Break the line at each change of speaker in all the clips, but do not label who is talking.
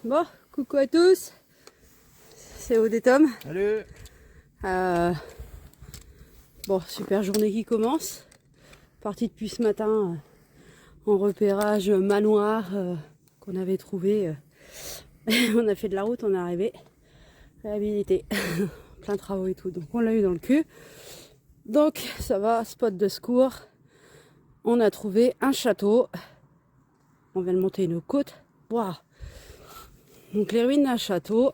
Bon, coucou à tous, c'est Aude et Tom.
Salut.
Bon, super journée qui commence. Parti depuis ce matin en repérage manoir qu'on avait trouvé. On a fait de la route, on est arrivé. Réhabilité, plein de travaux et tout. Donc on l'a eu dans le cul. Donc ça va, spot de secours. On a trouvé un château. On vient de monter une côte. Waouh. Donc les ruines d'un château.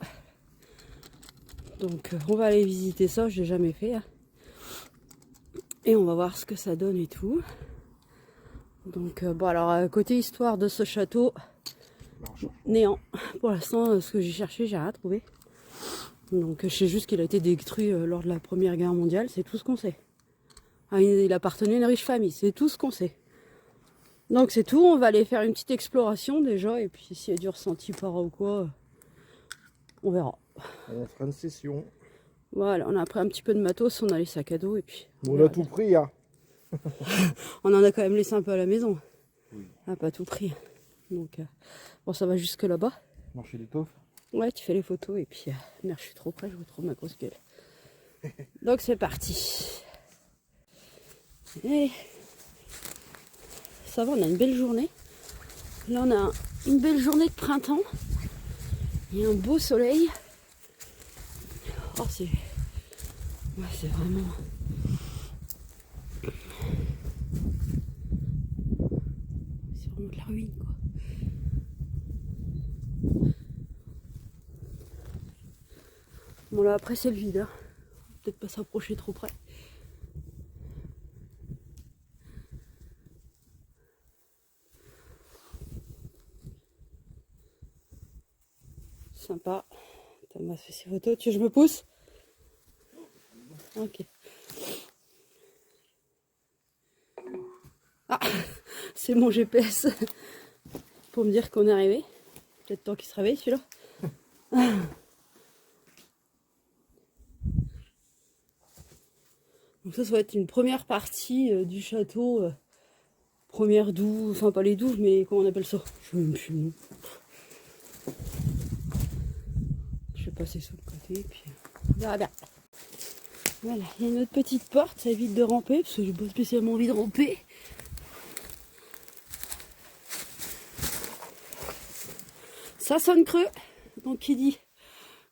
Donc on va aller visiter ça, je l'ai jamais fait. Et on va voir ce que ça donne et tout. Donc bon, alors côté histoire de ce château, néant. Pour l'instant, ce que j'ai cherché, j'ai rien trouvé. Donc je sais juste qu'il a été détruit lors de la Première Guerre mondiale, c'est tout ce qu'on sait. Ah, il appartenait à une riche famille, c'est tout ce qu'on sait. Donc c'est tout, on va aller faire une petite exploration déjà, et puis s'il y a du ressenti par ou quoi, on verra.
On fera une session.
Voilà, on a pris un petit peu de matos, on a les sacs à dos, et puis...
On a tout pris, hein.
On en a quand même laissé un peu à la maison.
Oui.
On n'a pas tout pris. Donc bon, ça va jusque là-bas.
Marcher d'étoffe.
Ouais, tu fais les photos, et puis... merde, je suis trop près, je retrouve ma grosse gueule. Donc c'est parti. Et... ça va, on a une belle journée. Là, on a une belle journée de printemps. Il y a un beau soleil. Oh, c'est... ouais, c'est vraiment... c'est vraiment de la ruine, quoi. Bon, là, après, c'est le vide. Hein. Peut-être pas s'approcher trop près. Sympa. Thomas fait ses photos. Tu veux que je me pousse? Ok. Ah, c'est mon GPS pour me dire qu'on est arrivé. Peut-être temps qu'il se réveille celui-là. Donc ça va être une première partie du château. Première douve, enfin pas les douves, mais comment on appelle ça? Je ne sais même plus le nom. Je vais passer sur le côté, puis on verra bien. Voilà, il y a une autre petite porte, ça évite de ramper, parce que j'ai pas spécialement envie de ramper. Ça sonne creux, donc qui dit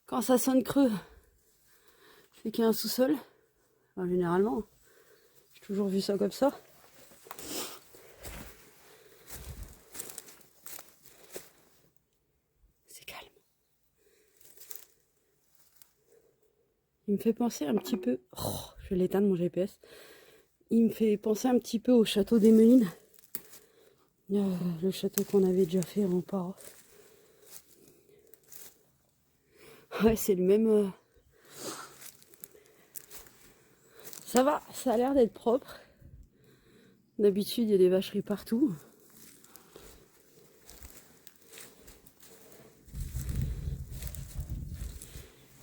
quand ça sonne creux, c'est qu'il y a un sous-sol. Enfin, généralement, j'ai toujours vu ça comme ça. C'est calme. Il me fait penser un petit peu... oh, je vais l'éteindre mon GPS. Il me fait penser un petit peu au château des Melines. Le château qu'on avait déjà fait en part. Ouais, c'est le même... Ça va, ça a l'air d'être propre. D'habitude, il y a des vacheries partout.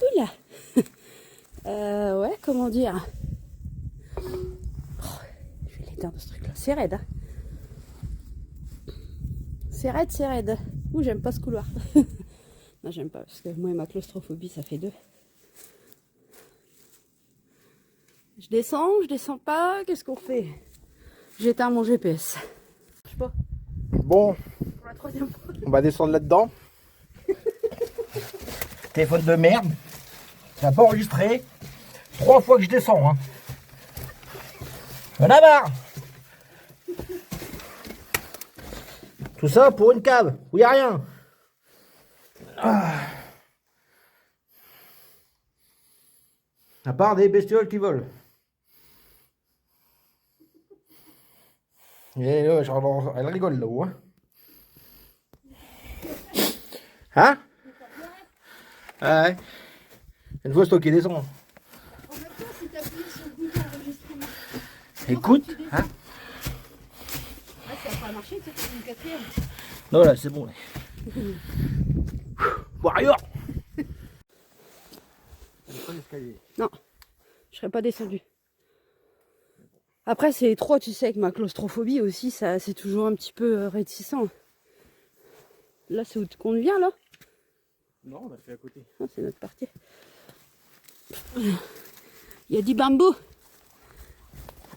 Oula. Ouais, comment dire. Oh, je vais l'éteindre ce truc-là. C'est raide. Hein. C'est raide, c'est raide. Ouh, j'aime pas ce couloir. Non, j'aime pas, parce que moi et ma claustrophobie, ça fait deux. Je descends pas, qu'est-ce qu'on fait? J'éteins mon GPS. Je sais pas.
Bon,
Pour la troisième fois.
on va descendre là-dedans. Téléphone de merde. Ça n'a pas enregistré. 3 fois que je descends. Hein. J'en ai marre. Tout ça pour une cave où il n'y a rien. Ah. À part des bestioles qui volent. Et là, elle rigole là-haut. Hein, hein? Ah ouais. Une fois, c'est toi qui descends.
En même temps, si t'appuies sur le bouton enregistrement.
Écoute, hein?
Ah, ça n'a pas marché, tu sais, c'est une quatrième.
Non, là, c'est bon. Warrior!
Non, je serais pas descendu. Après, c'est étroit, tu sais, avec ma claustrophobie aussi, ça, c'est toujours un petit peu réticent. Là, c'est où qu'on vient, là?
Non, on a fait à côté.
Ah, c'est notre partie. Il y a du bambou.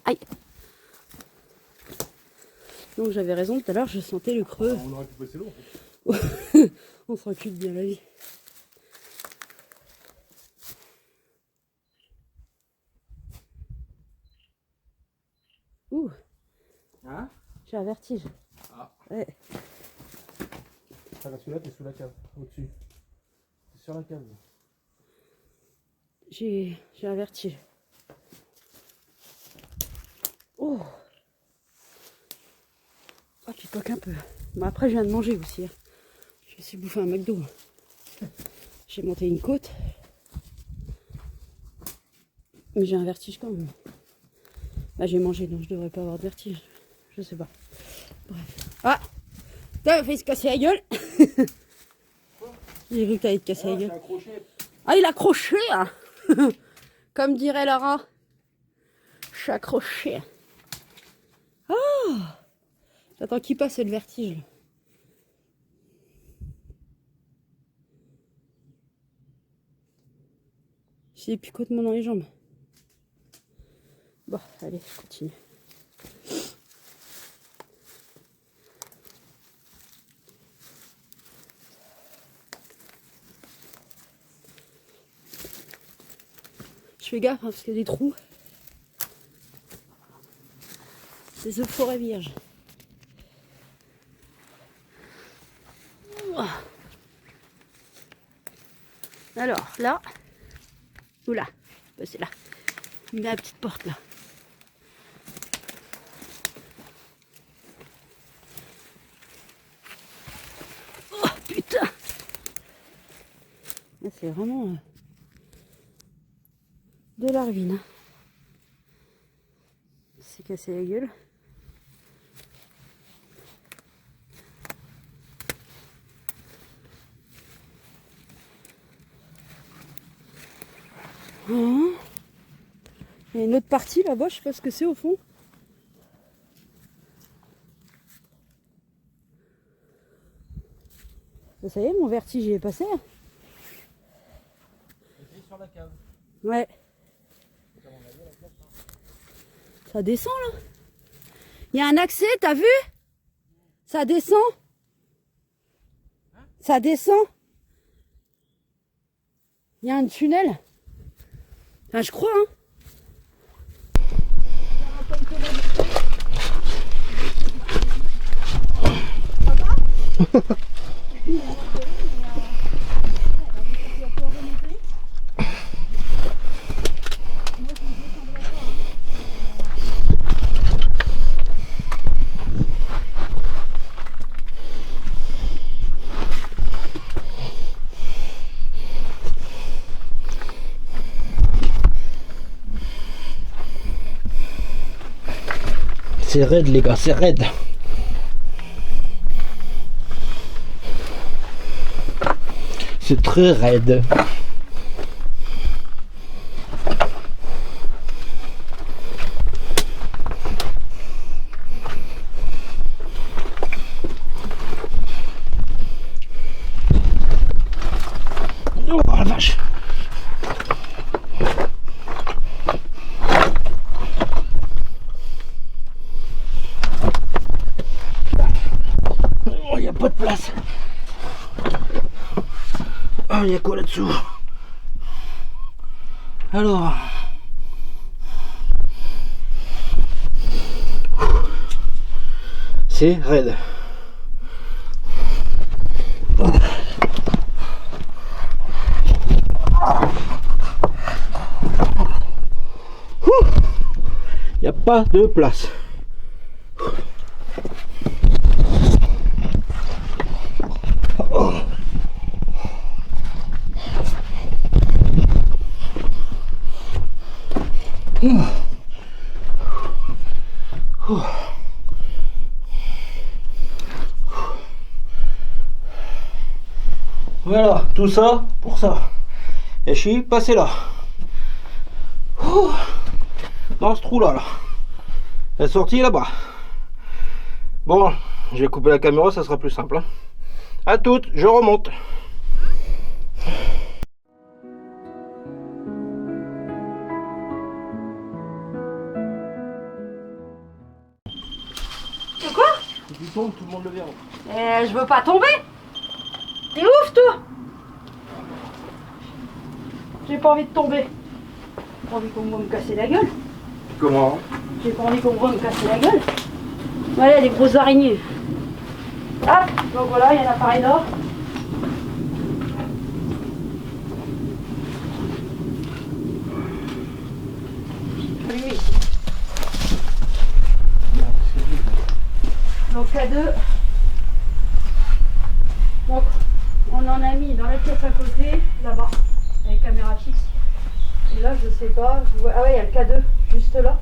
Aïe. Donc j'avais raison, tout à l'heure je sentais le creux.
On aurait pu passer l'eau en fait.
On se recule bien la vie. Ouh,
Hein?
j'ai un vertige.
Ah.
Ouais.
Ah là, celui-là, t'es sous la cave, au-dessus. T'es sur la cave.
J'ai un vertige. Oh. Oh, tu toques un peu. Bon, après, je viens de manger aussi. Hein. Je me suis bouffé un McDo. J'ai monté une côte. Mais j'ai un vertige quand même. Là, j'ai mangé, donc je devrais pas avoir de vertige. Je sais pas. Bref. Ah! T'as fait se casser la gueule. J'ai cru que t'allais te casser la gueule. Ah, il a accroché, hein. Comme dirait Lara. Je suis accroché. Ah! J'attends qu'il passe le vertige. Là. J'ai des picotements dans les jambes. Bon, allez, je continue. Je fais gaffe hein, parce qu'il y a des trous. Des œufs forêt vierge. Alors là, oula, c'est là. Il met la petite porte là. Oh putain! C'est vraiment de la ruine. Hein. C'est cassé la gueule. Il y a une autre partie là-bas, je sais pas ce que c'est au fond. Ça y est, mon vertige il est passé.
Sur la cave.
Ouais. Ça descend là. Il y a un accès, t'as vu? Ça descend. Ça descend. Il y a un tunnel. Enfin, je crois, hein.
C'est raide les gars, c'est raide. C'est très raide. Oh la vache. Oh, il n'y a pas de place. Ah, il y a quoi là-dessous? Alors. C'est raide. Il n'y a pas de place. Voilà, tout ça pour ça. Et je suis passé là. Dans ce trou là. La sortie là-bas. Bon, je vais couper la caméra, ça sera plus simple. Hein. À toutes, je remonte.
tu tombes, tout le monde le verra.
Je veux pas tomber. T'es ouf, toi. J'ai pas envie de tomber. J'ai pas envie qu'on va me casser la gueule.
Comment?
J'ai pas envie qu'on va me casser la gueule. Voilà les grosses araignées. Hop, donc voilà, il y a l'appareil d'or. Donc K2. Donc on en a mis dans la pièce à côté, là-bas, avec caméra fixe. Et là je sais pas, ah ouais il y a le K2 juste là.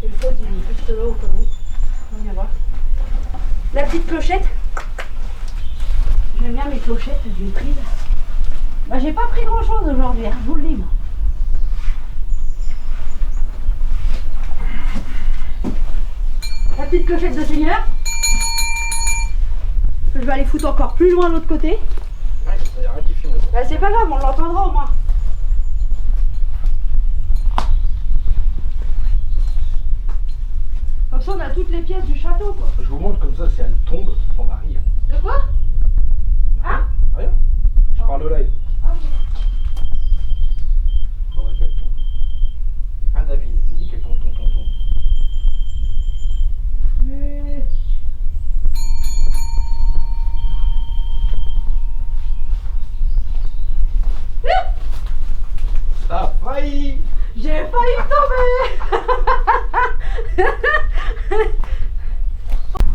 Et le code il est juste là au cas où. On va voir. La petite clochette. J'aime bien mes clochettes, je l'ai prise. Bah j'ai pas pris grand chose aujourd'hui, je vous le dis. Moi. La petite clochette de seigneur. Que je vais aller foutre encore plus loin de l'autre côté.
Ouais, il n'y a rien qui filme.
Bah c'est pas grave, on l'entendra au moins. Comme ça on a toutes les pièces du château quoi.
Je vous montre comme ça, si elle tombe, on va rire.
De quoi? Hein?
Rien. Je parle de live.
Ah oui.
Faudrait qu'elle tombe. Hein David, il me dit qu'elle tombe.
Mais...
Ah, failli.
J'ai failli tomber.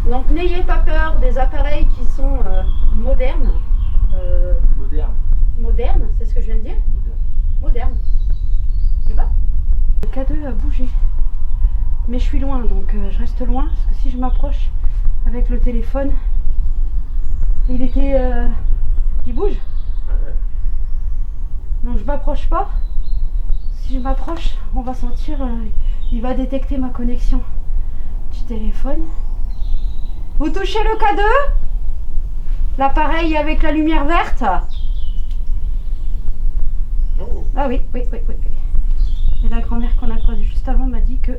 Donc n'ayez pas peur des appareils qui sont modernes.
Moderne.
Modernes, c'est ce que je viens de dire? Moderne. Tu vois? Le K2 a bougé. Mais je suis loin, donc je reste loin. Parce que si je m'approche avec le téléphone, il était... il bouge.
Ouais.
Donc je m'approche pas. Si je m'approche, on va sentir... il va détecter ma connexion du téléphone. Vous touchez le K2? L'appareil avec la lumière verte?
Oh.
Ah oui. Et la grand-mère qu'on a croisée juste avant m'a dit que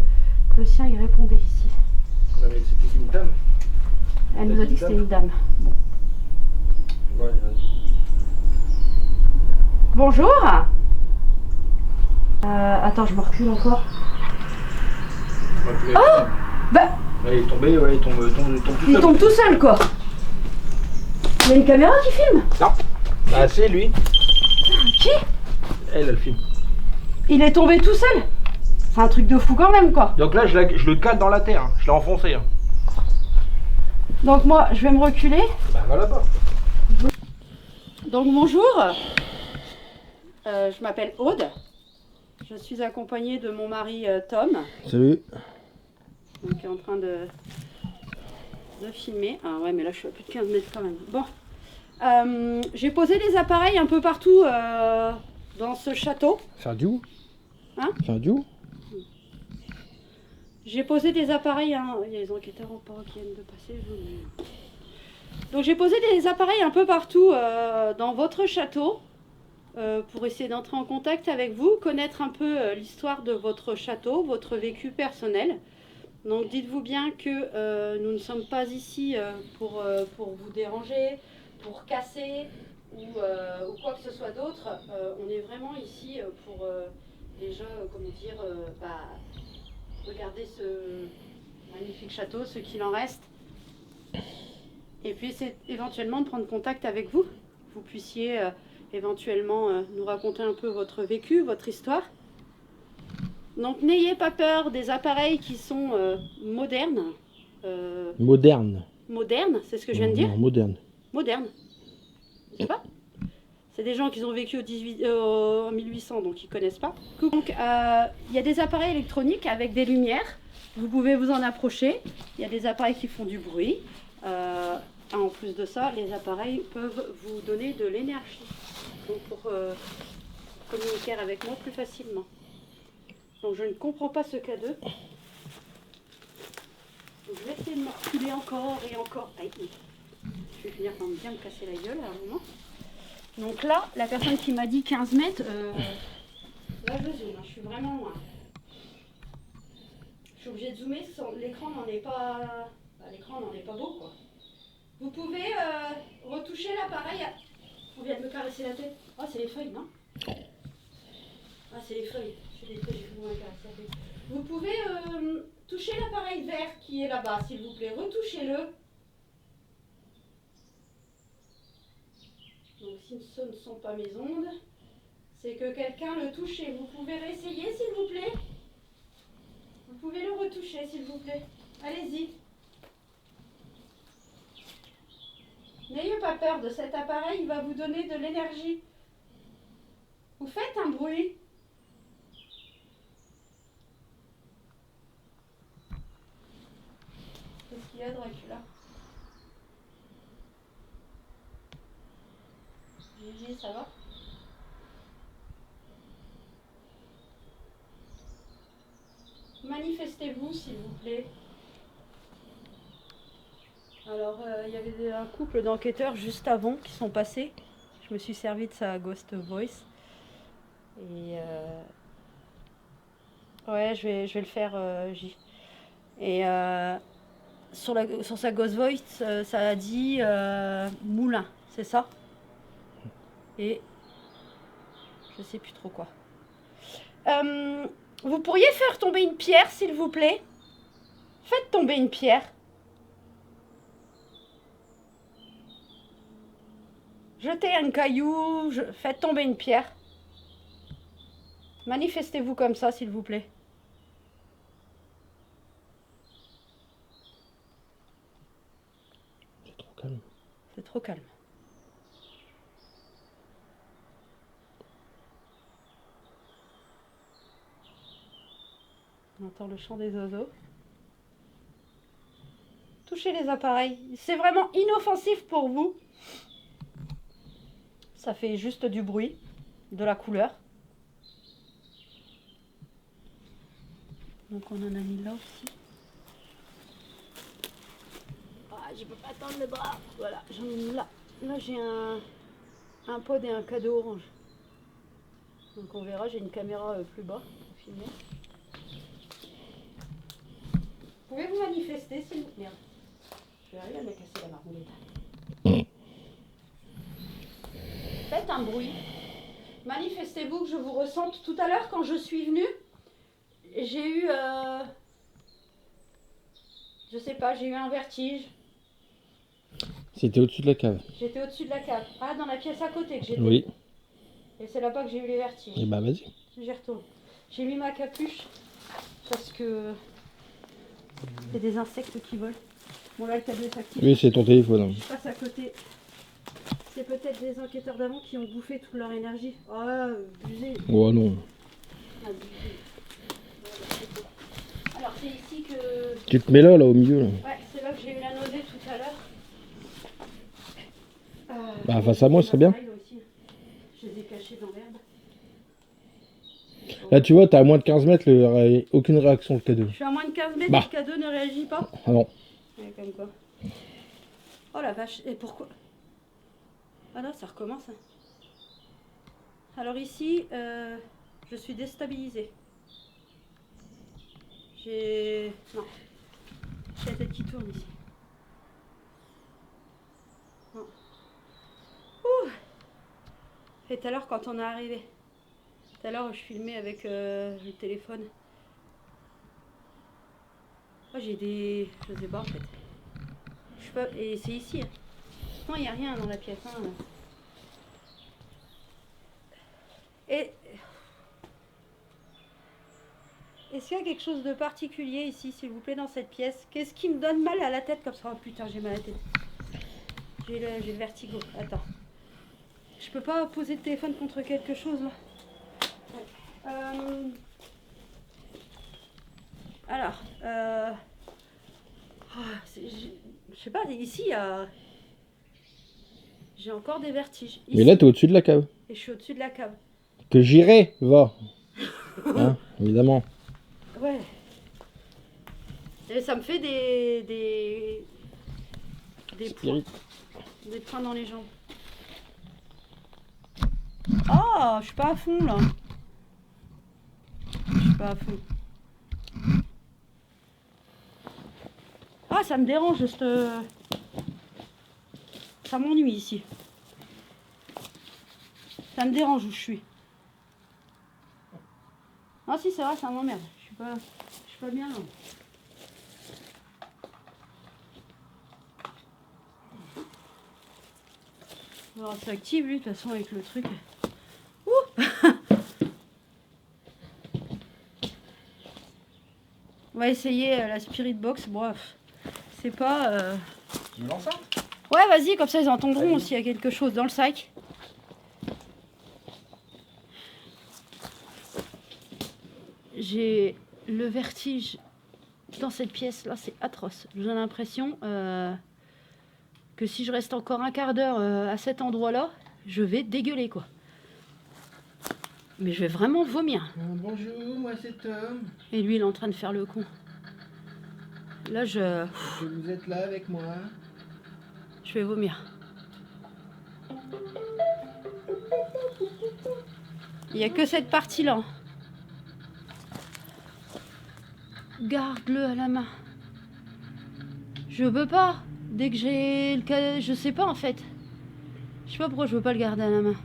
le sien il répondait ici.
Non, mais c'était une dame.
Elle nous a dit que c'était une dame. Bon.
Ouais,
Bonjour. Attends, je me recule encore.
oh
Bah,
ouais, il est tombé, ouais, il tombe tout
il
seul.
tombe tout seul quoi. Il y a une caméra qui filme.
Non. Bah c'est lui.
Qui?
Elle filme.
Il est tombé tout seul. C'est un truc de fou quand même quoi.
Donc là, je le cale dans la terre. Je l'ai enfoncé. Hein.
Donc moi, je vais me reculer.
Bah va là-bas.
Donc bonjour. Je m'appelle Aude. Je suis accompagnée de mon mari Tom.
Salut.
Donc qui est en train de filmer. Ah ouais, mais là je suis à plus de 15 mètres quand même. Bon. J'ai posé des appareils un peu partout dans ce château.
C'est un duo.
Hein?
C'est un duo.
J'ai posé des appareils, hein. Il y a les enquêteurs en port qui viennent de passer. Donc j'ai posé des appareils un peu partout dans votre château pour essayer d'entrer en contact avec vous, connaître un peu l'histoire de votre château, votre vécu personnel. Donc dites-vous bien que nous ne sommes pas ici pour vous déranger, pour casser ou quoi que ce soit d'autre. On est vraiment ici pour déjà, comment dire, regarder ce magnifique château, ce qu'il en reste. Et puis c'est éventuellement de prendre contact avec vous. Vous puissiez éventuellement nous raconter un peu votre vécu, votre histoire. Donc n'ayez pas peur des appareils qui sont modernes.
Moderne.
Modernes, c'est ce que je viens de dire?
Non, moderne.
Moderne. Je sais pas. C'est des gens qui ont vécu en 1800, donc ils connaissent pas. Donc il y a des appareils électroniques avec des lumières. Vous pouvez vous en approcher. Il y a des appareils qui font du bruit. En plus de ça, les appareils peuvent vous donner de l'énergie. Donc pour communiquer avec moi plus facilement. Donc je ne comprends pas ce K2. Donc, je vais essayer de me reculer encore et encore. Aïe. Je vais finir par bien me casser la gueule à un moment. Donc là, la personne qui m'a dit 15 mètres, là je zoome, je suis vraiment loin. Je suis obligée de zoomer, l'écran n'en est pas, l'écran n'en est pas beau quoi. Vous pouvez retoucher l'appareil. On vient de me caresser la tête. Ah, c'est les feuilles, non? Ah, c'est les feuilles. J'ai des feuilles, je vais vous caresser la tête. Vous pouvez toucher l'appareil vert qui est là-bas, s'il vous plaît. Retouchez-le. Donc, si ce ne sont pas mes ondes, c'est que quelqu'un le touchait. Vous pouvez réessayer, s'il vous plaît? Vous pouvez le retoucher, s'il vous plaît. Allez-y. N'ayez pas peur de cet appareil, il va vous donner de l'énergie. Vous faites un bruit. Qu'est-ce qu'il y a, Dracula? Gigi, ça va? Manifestez-vous, s'il vous plaît. Alors, il y avait un couple d'enquêteurs juste avant qui sont passés. Je me suis servi de sa Ghost Voice. Et ouais, je vais le faire, J. Et sur sa Ghost Voice, ça a dit moulin, c'est ça? Et je sais plus trop quoi. Vous pourriez faire tomber une pierre, s'il vous plaît? Faites tomber une pierre. Jetez un caillou, faites tomber une pierre. Manifestez-vous comme ça, s'il vous plaît.
C'est trop calme.
C'est trop calme. On entend le chant des oiseaux. Touchez les appareils. C'est vraiment inoffensif pour vous. Ça fait juste du bruit, de la couleur. Donc on en a mis là aussi. Ah, je peux pas tendre le bras. Voilà, j'en ai mis là. Là j'ai un pod et un cadeau orange. Donc on verra, j'ai une caméra plus bas pour filmer. Pouvez vous manifester s'il vous plaît? Je vais arriver à me casser la marmoulette. Faites un bruit. Manifestez-vous que je vous ressente. Tout à l'heure, quand je suis venue, j'ai eu... je sais pas, j'ai eu un vertige.
C'était au-dessus de la cave.
J'étais au-dessus de la cave. Ah, dans la pièce à côté que j'étais.
Oui.
Et c'est là-bas que j'ai eu les vertiges.
Et bah vas-y.
J'y retourne. J'ai mis ma capuche parce que il y a des insectes qui volent. Bon là le tablette s'active.
Oui, c'est ton téléphone.
Je passe à côté. C'est peut-être des enquêteurs d'avant qui ont bouffé toute leur énergie. Ah, abusé.
Oh non.
Abusé. Alors c'est ici que...
Tu te mets là, au milieu. Là.
Ouais, c'est là que j'ai eu la nausée tout à l'heure.
Bah face à moi, ce serait bien.
Je les ai cachés dans l'herbe.
Là, tu vois, t'as à moins de 15 mètres, aucune réaction, le cadeau.
Je suis à moins de 15 mètres,
Bah.
le cadeau ne réagit pas.
Ah non.
Ouais, comme quoi. Oh la vache, et pourquoi? Ah là, ça recommence. Alors ici, je suis déstabilisée. J'ai... Non. J'ai la tête qui tourne ici. Non. Ouh. Et tout à l'heure, quand on est arrivé, tout à l'heure, je filmais avec le téléphone. Oh, j'ai des... Je sais pas en fait. Je sais pas... Et c'est ici. Hein. Non, il n'y a rien dans la pièce. Hein. Et... Est-ce qu'il y a quelque chose de particulier ici, s'il vous plaît, dans cette pièce? Qu'est-ce qui me donne mal à la tête comme ça? Oh putain, j'ai mal à la tête. J'ai le vertigo. Attends. Je peux pas poser le téléphone contre quelque chose là. Alors, je sais pas, ici il y a... J'ai encore des vertiges. Ici,
Mais là, t'es au-dessus de la cave.
et je suis au-dessus de la cave.
Que j'irai, va. Hein, évidemment.
Ouais. Et ça me fait des points.
Spirit.
Des points dans les jambes. Oh, je suis pas à fond là. Je suis pas à fond. Ah, ça me dérange, cette... Ça m'ennuie ici. Ça me dérange où je suis. Ah si, c'est vrai, ça m'emmerde. Je suis pas bien là. Alors c'est actif lui, de toute façon avec le truc. Ouh. On va essayer la Spirit Box. Bref, c'est pas...
Tu me lances ça?
Ouais, vas-y, comme ça ils entendront s'il y a quelque chose dans le sac. J'ai le vertige dans cette pièce là, c'est atroce. J'ai l'impression que si je reste encore un quart d'heure à cet endroit là, je vais dégueuler quoi. Mais je vais vraiment vomir.
Bonjour, moi c'est Tom.
Et lui il est en train de faire le con. Là je
Vous êtes là avec moi.
vais vomir. Il n'y a que cette partie là. Garde-le à la main. Je peux pas. Dès que j'ai le cas, je sais pas en fait. Je sais pas pourquoi je veux pas le garder à la main.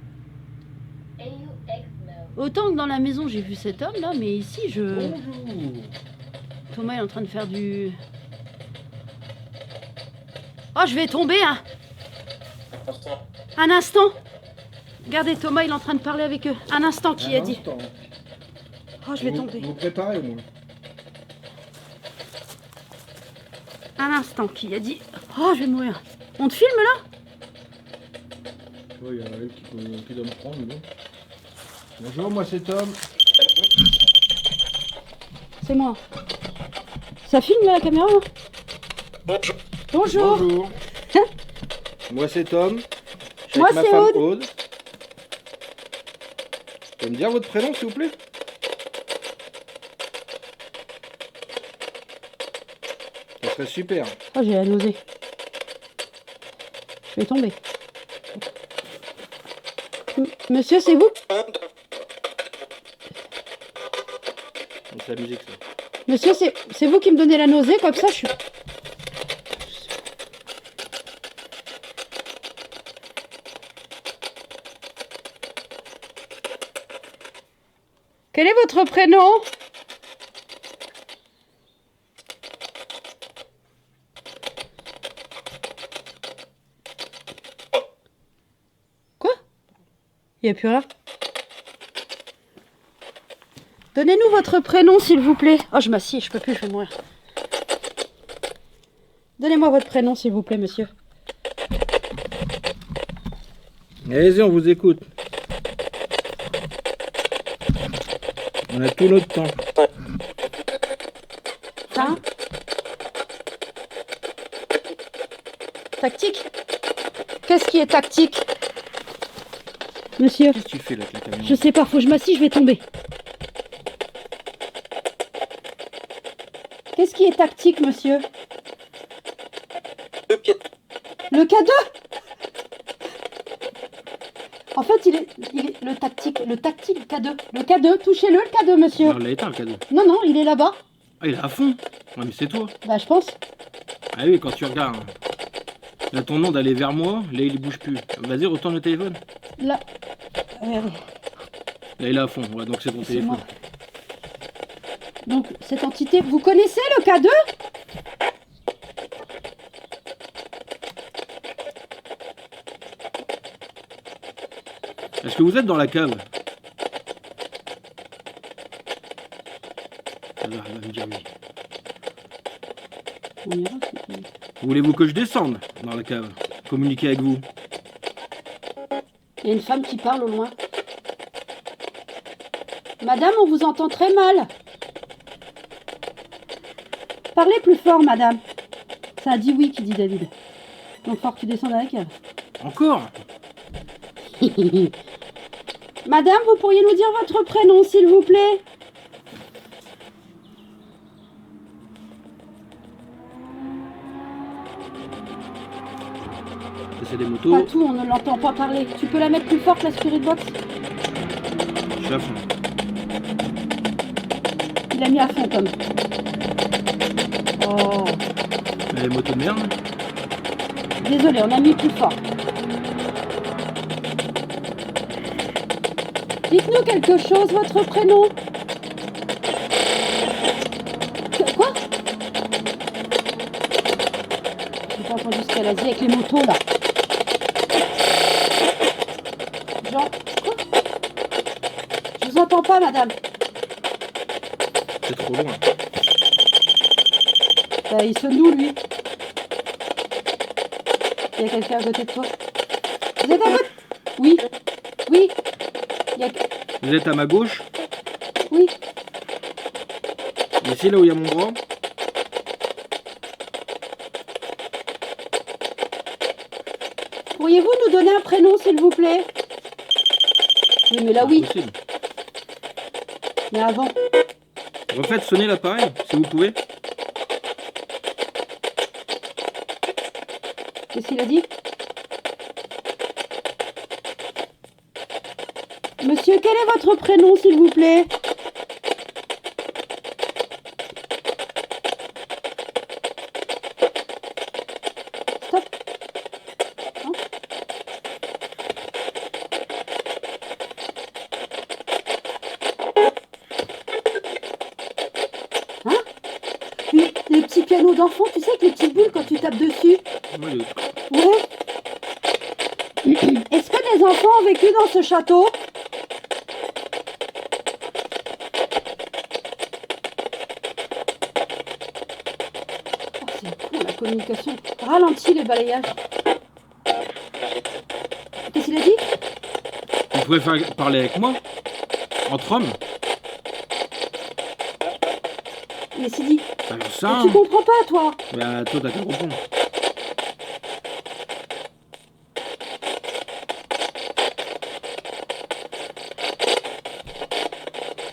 Autant que dans la maison j'ai vu cet homme là, mais ici je...
Bonjour.
Thomas est en train de faire du... Oh, je vais tomber hein. Un instant. Regardez, Thomas il est en train de parler avec eux. Un instant, qui a dit? Oh, je vais tomber.
Vous préparez au moins.
Un instant, qui a dit? Oh, je vais mourir. On te filme là?
Oui, il y en a une qui doit me prendre. Mais bon. Bonjour, moi c'est Tom.
C'est moi. Ça filme là, la caméra là? Bonjour.
Bonjour. Moi c'est Tom. Je suis
Moi,
avec ma
c'est
femme
Aude.
Aude. Vous pouvez me dire votre prénom s'il vous plaît? Ça serait super.
Oh, j'ai la nausée. Je vais tomber. Monsieur, c'est vous?
C'est la musique ça.
Monsieur, c'est vous qui me donnez la nausée, comme ça je suis... Quel est votre prénom? Quoi? Il n'y a plus rien. Donnez-nous votre prénom, s'il vous plaît. Oh, je m'assieds, je peux plus, je vais mourir. Donnez-moi votre prénom, s'il vous plaît, monsieur.
Allez-y, on vous écoute. On a tout notre temps.
Hein? Tactique? Qu'est-ce qui est tactique? Monsieur,
Qu'est-ce que tu fais là avec la caméra?
je sais pas, faut que je m'assieds, je vais tomber. Qu'est-ce qui est tactique, monsieur? Le K2? En fait, il est le tactique K2. Le K2, touchez-le, le K2, monsieur.
On l'a éteint le cadeau.
Non, non, il est là-bas.
Ah, il est à fond. Ouais, mais c'est toi.
Bah, je pense.
Ah oui, quand tu regardes. Là, ton nom d'aller vers moi, là, il bouge plus. Vas-y, retourne le téléphone.
Là. Regardez,
Là, il est à fond. Ouais, donc c'est ton
c'est
téléphone.
moi. Donc, cette entité, vous connaissez le K2?
Est-ce que vous êtes dans la cave? Elle va me dire oui.
On ira.
Voulez-vous que je descende dans la cave? Communiquer avec vous?
Il y a une femme qui parle au loin. Madame, on vous entend très mal. Parlez plus fort, madame. Ça a dit oui, qui dit David. Donc, fort que tu descendes à la cave.
Encore?
Madame, vous pourriez nous dire votre prénom, s'il vous plaît?
C'est des
Pas
motos.
tout, on ne l'entend pas parler. Tu peux la mettre plus forte, la Spirit Box?
Je suis à fond.
Il a mis à fond, Tom. Oh.
Les motos de merde.
Désolé, on a mis plus fort. Dites-nous quelque chose, votre prénom. Quoi? J'ai pas entendu ce qu'elle a dit avec les motos là. Jean, quoi? Je vous entends pas, madame.
C'est trop loin.
Bah, il sonne d'où, lui? Il y a quelqu'un à côté de toi? Vous êtes à côté? Oui. Oui. Il y a...
Vous êtes à ma gauche,
Oui.
ici là où il y a mon bras.
Pourriez-vous nous donner un prénom, s'il vous plaît? Oui, mais là, oui.
Impossible.
Mais avant.
Refaites sonner l'appareil, si vous pouvez.
Qu'est-ce qu'il a dit? Monsieur, quel est votre prénom, s'il vous plaît? Stop. Non. Hein? Les petits pianos d'enfants, tu sais, avec les petites bulles quand tu tapes dessus.
Moi, le-
Ouais. Est-ce que des enfants ont vécu dans ce château? Oh, c'est con la communication. Ralentis les balayages. Qu'est-ce qu'il a dit?
Vous pouvez parler avec moi, entre hommes.
Mais c'est dit.
Alors
Mais
ça,
tu comprends pas, toi?
bah toi t'as qu'à comprendre.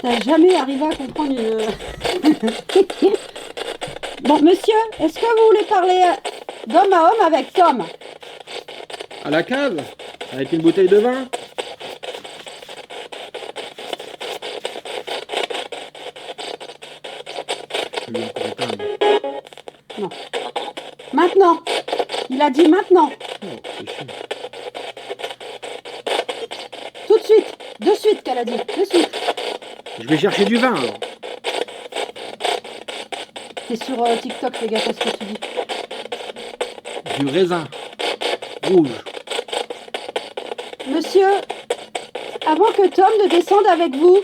T'as jamais arrivé à comprendre une... Bon, monsieur, est-ce que vous voulez parler d'homme à homme avec Tom?
À la cave, avec une bouteille de vin. Lui, encore éteindre.
Non. Maintenant. Il a dit maintenant.
Oh, c'est chiant.
Tout de suite. De suite qu'elle a dit. De suite.
Je vais chercher du vin alors.
T'es sur TikTok, fais gaffe à ce que tu dis.
Du raisin. Rouge.
Monsieur, avant que Tom ne descende avec vous,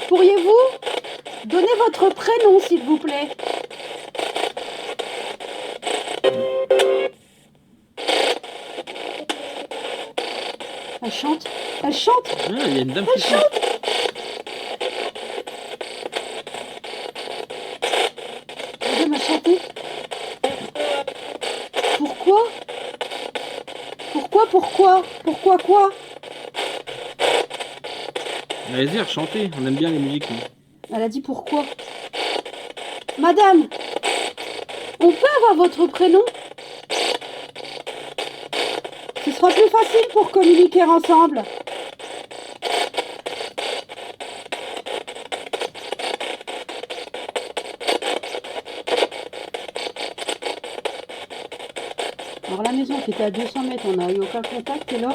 pourriez-vous donner votre prénom, s'il vous plaît? Elle chante. Elle chante.
Ah, il y a une dame
Elle
qui chante.
chante. Elle m'a chanté. Pourquoi? Pourquoi quoi?
Allez-y, rechantez. On aime bien les musiques. Nous.
Elle a dit pourquoi? Madame, on peut avoir votre prénom? Ce sera plus facile pour communiquer ensemble. Alors la maison qui était à 200 mètres, on n'a eu aucun contact et là...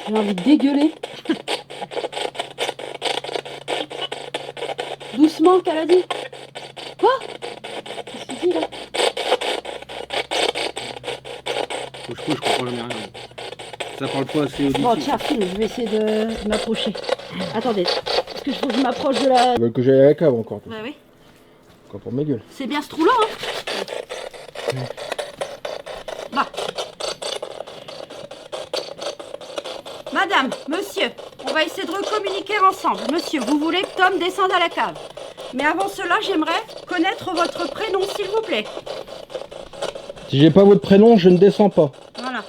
J'ai envie de dégueuler. Doucement, qu'elle a dit. Quoi? Qu'est-ce qu'il dit là?
Je comprends jamais rien. Ça parle pas assez auditif.
Bon, tiens, filme, je vais essayer de m'approcher. Attendez, parce que faut que je m'approche de la...
Ils veulent que j'aille à la cave encore.
Bah oui.
Encore pour ma gueule.
C'est bien ce trou-là, hein? Bah. Madame, monsieur, on va essayer de recommuniquer ensemble. Monsieur, vous voulez que Tom descende à la cave. Mais avant cela, j'aimerais connaître votre prénom, s'il vous plaît.
Si j'ai pas votre prénom, je ne descends pas.
Voilà.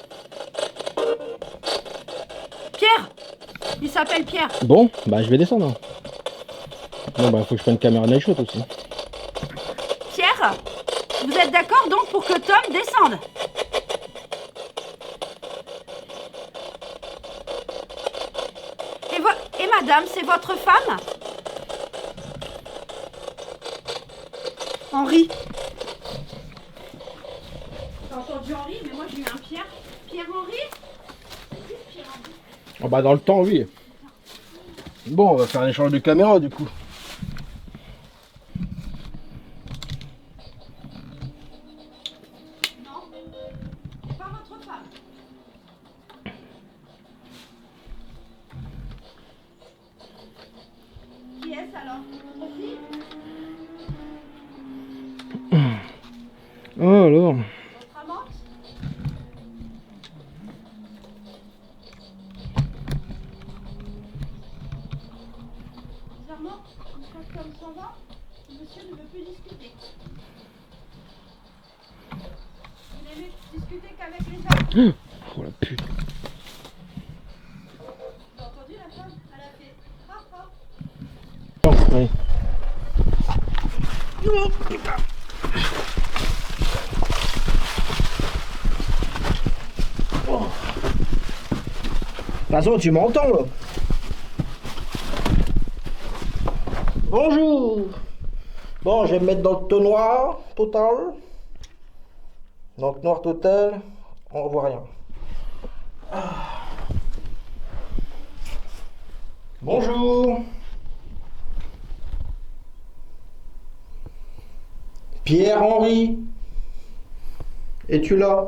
Pierre! Il s'appelle Pierre.
Bon, bah je vais descendre. Bon bah faut que je prenne une caméra night shot aussi.
Pierre, vous êtes d'accord donc pour que Tom descende? Et madame, c'est votre femme? Henri. t'as entendu Henri, mais moi j'ai eu un Pierre. Pierre-Henri.
Oh bah dans le temps, oui. Bon, on va faire un échange de caméra du coup.
Non, pas votre femme. Qui est-ce alors? Aussi?
Oh alors.
Votre amante? Bizarrement, une fois que l'homme s'en va, le monsieur ne veut plus discuter. Vous n'aimez discuter qu'avec les hommes.
Oh la pute.
Vous avez entendu la femme? Elle a fait ah ah.
Oh, allez.
De toute façon, tu m'entends là. Bonjour. Bon, je vais me mettre dans le ton noir total. Donc noir total, on voit rien. Bonjour. Pierre-Henri. Es-tu là?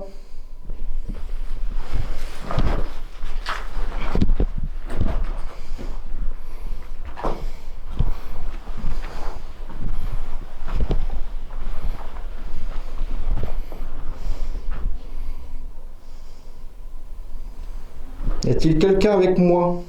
Y a-t-il quelqu'un avec moi?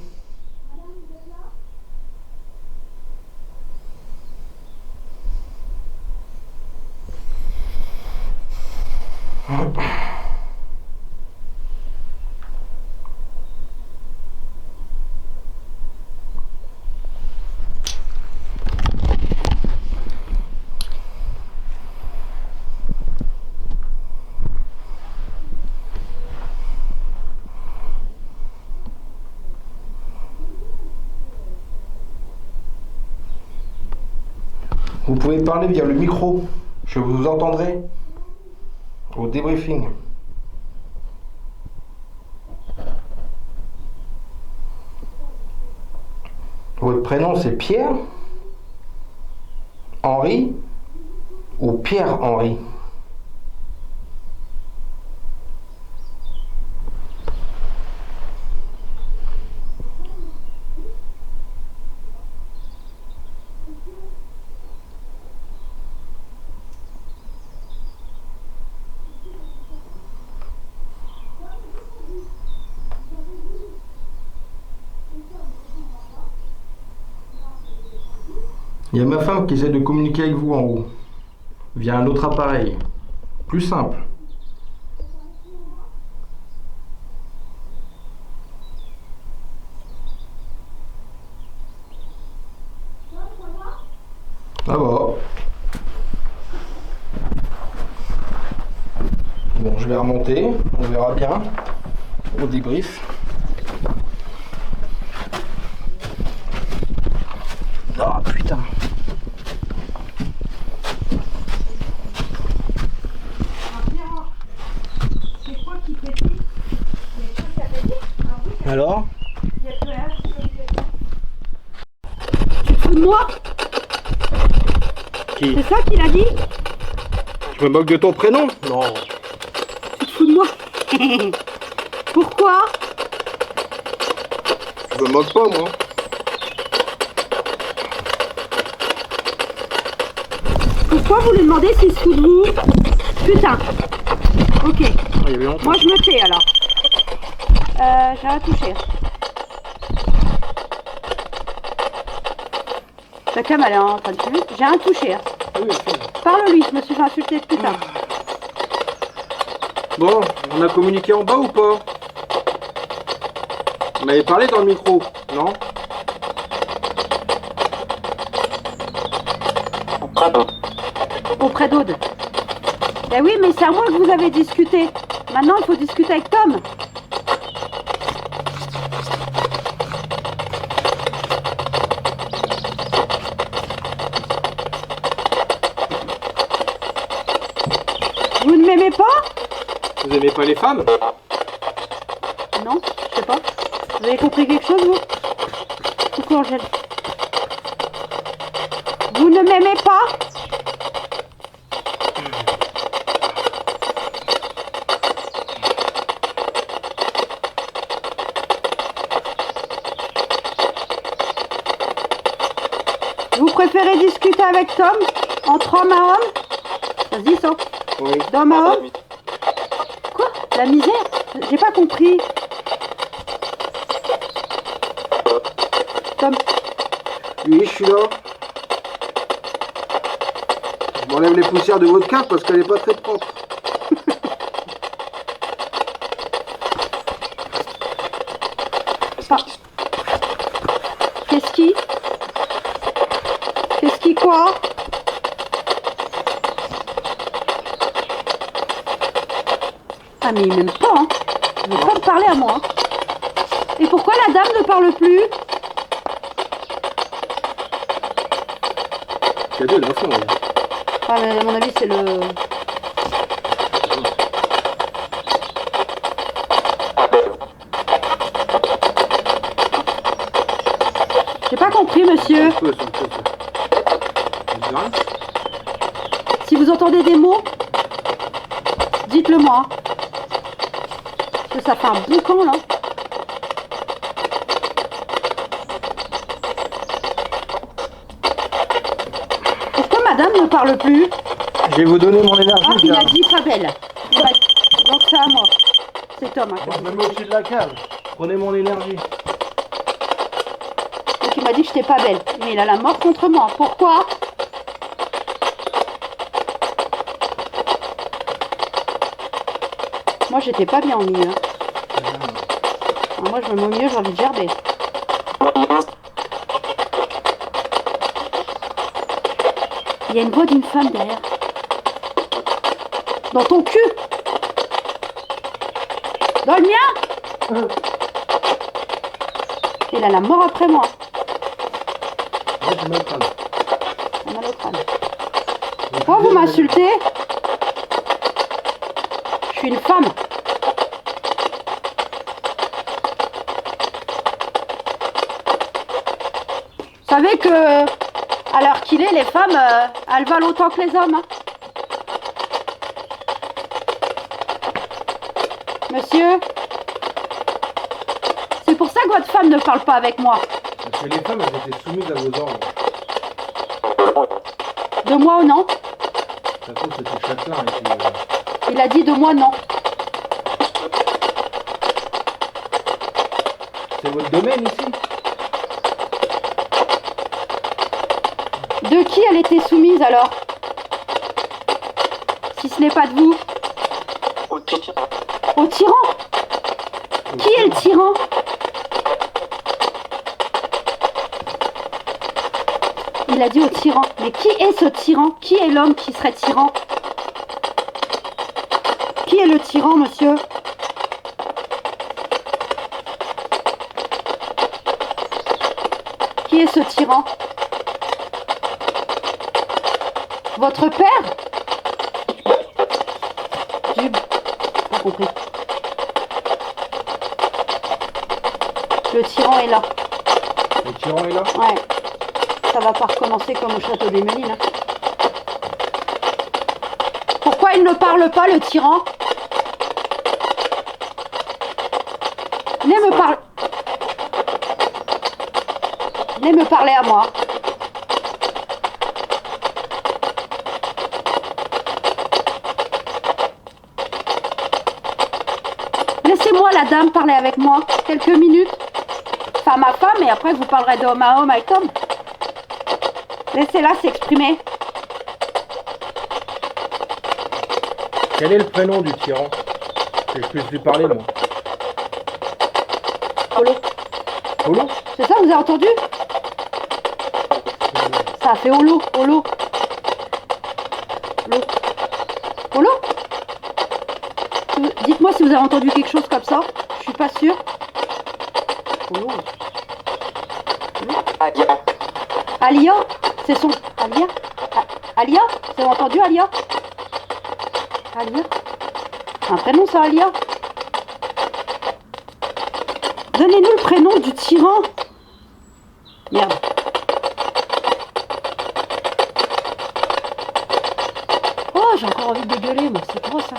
Vous pouvez parler via le micro, je vous entendrai au débriefing. Votre prénom c'est Pierre, Henri ou Pierre-Henri? Il y a ma femme qui essaie de communiquer avec vous en haut, via un autre appareil. Plus simple. Ça va. Bon, je vais remonter, on verra bien au débrief. Ah putain.
C'est quoi qui pétille? Il y a quelque chose qui a pété?
Alors?
Il y a plus rien. Tu te fous de moi?
Qui?
C'est ça qu'il a dit?
Tu me moques de ton prénom? Non.
Tu te fous de moi? Pourquoi?
Je me moque pas moi.
Pourquoi vous lui demandez s'il se fout de vous? Putain. Ok.
Ah, il y avait longtemps.
Moi je me tais alors. J'ai rien touché. Ta cam elle est en train de fumer. J'ai rien touché. Hein.
Oui, ok.
Parle-lui, je me suis fait insulter de putain.
Bon, on a communiqué en bas ou pas? Vous m'avez parlé dans le micro, non?
Auprès d'Aude. Ben oui, mais c'est à moi que vous avez discuté. Maintenant, il faut discuter avec Tom. Vous ne m'aimez pas?
Vous aimez pas les femmes?
Non, je sais pas. Vous avez compris quelque chose, vous? Coucou Angèle. Vous ne m'aimez pas? Vous préférez discuter avec Tom entre homme à homme? Ça se dit ça?
Oui.
D'homme à homme? Quoi? La misère? J'ai pas compris. Tom,
Oui, je suis là. Je m'enlève les poussières de votre carte parce qu'elle n'est pas très propre.
qu'est-ce qui? Qu'est-ce qui quoi? Ah mais il m'aime pas, hein. Il veut pas me parler à moi. Et pourquoi la dame ne parle plus?
Cadeau de l'enfant, ouais.
Ah mais à mon avis c'est le... J'ai pas compris monsieur.
Un peu, ça. C'est vrai?
Si vous entendez des mots, dites-le moi. Parce que ça fait un boucan là. Pourquoi madame ne parle plus?
Je vais vous donner mon énergie,
Ah, il
bien.
a dit pas belle. Il a dit... Donc c'est à moi. C'est Tom. Hein,
Moi, je me mets au-dessus de la cave. Prenez mon énergie.
donc il m'a dit que j'étais pas belle. Mais il a la mort contre moi. Pourquoi? Moi j'étais pas bien au milieu. Alors, moi je me mets au milieu, j'ai envie de gerber. Il y a une voix d'une femme derrière. Dans ton cul. Dans le mien. Il a la mort après moi.
Moi, je me le crâne.
On a le crâne. Pourquoi vous m'insultez? Je suis une femme. Vous savez que à l'heure qu'il est, les femmes, elles valent autant que les hommes. Hein. Monsieur, c'est pour ça que votre femme ne parle pas avec moi.
Parce que les femmes, elles étaient soumises à vos ordres.
De moi ou non?
Ça trouve, c'était châtelain. Et puis,
Il a dit de moi non.
c'est votre domaine ici?
De qui elle était soumise alors? Si ce n'est pas de vous. Au tyran? Qui est le tyran? Il a dit au tyran. Mais qui est ce tyran? Qui est l'homme qui serait tyran? Qui est le tyran, monsieur? Qui est ce tyran? Votre père? J'ai pas compris. Le tyran est là.
Le tyran est là?
Ouais. Ça va pas recommencer comme au château des Mélines. Hein. Pourquoi il ne parle pas, le tyran? Venez me parler. Venez me parler à moi. Laissez-moi la dame parler avec moi. Quelques minutes. Femme à femme et après vous parlerez d'homme à homme avec homme. Laissez-la s'exprimer.
Quel est le prénom du tyran? Que je puisse lui parler, moi.
Polo.
Polo?
C'est ça, vous avez entendu? Ça a fait holo, holo. Holo. Holo? Dites-moi si vous avez entendu quelque chose comme ça. Je suis pas sûre. Holo. Holo. Alia? C'est son... Alia? Alia? Vous avez entendu Alia? Alia? Un prénom, ça, Alia? Donnez-nous le prénom du tyran. Merde. Oh, j'ai encore envie de dégueuler, moi. C'est trop ça.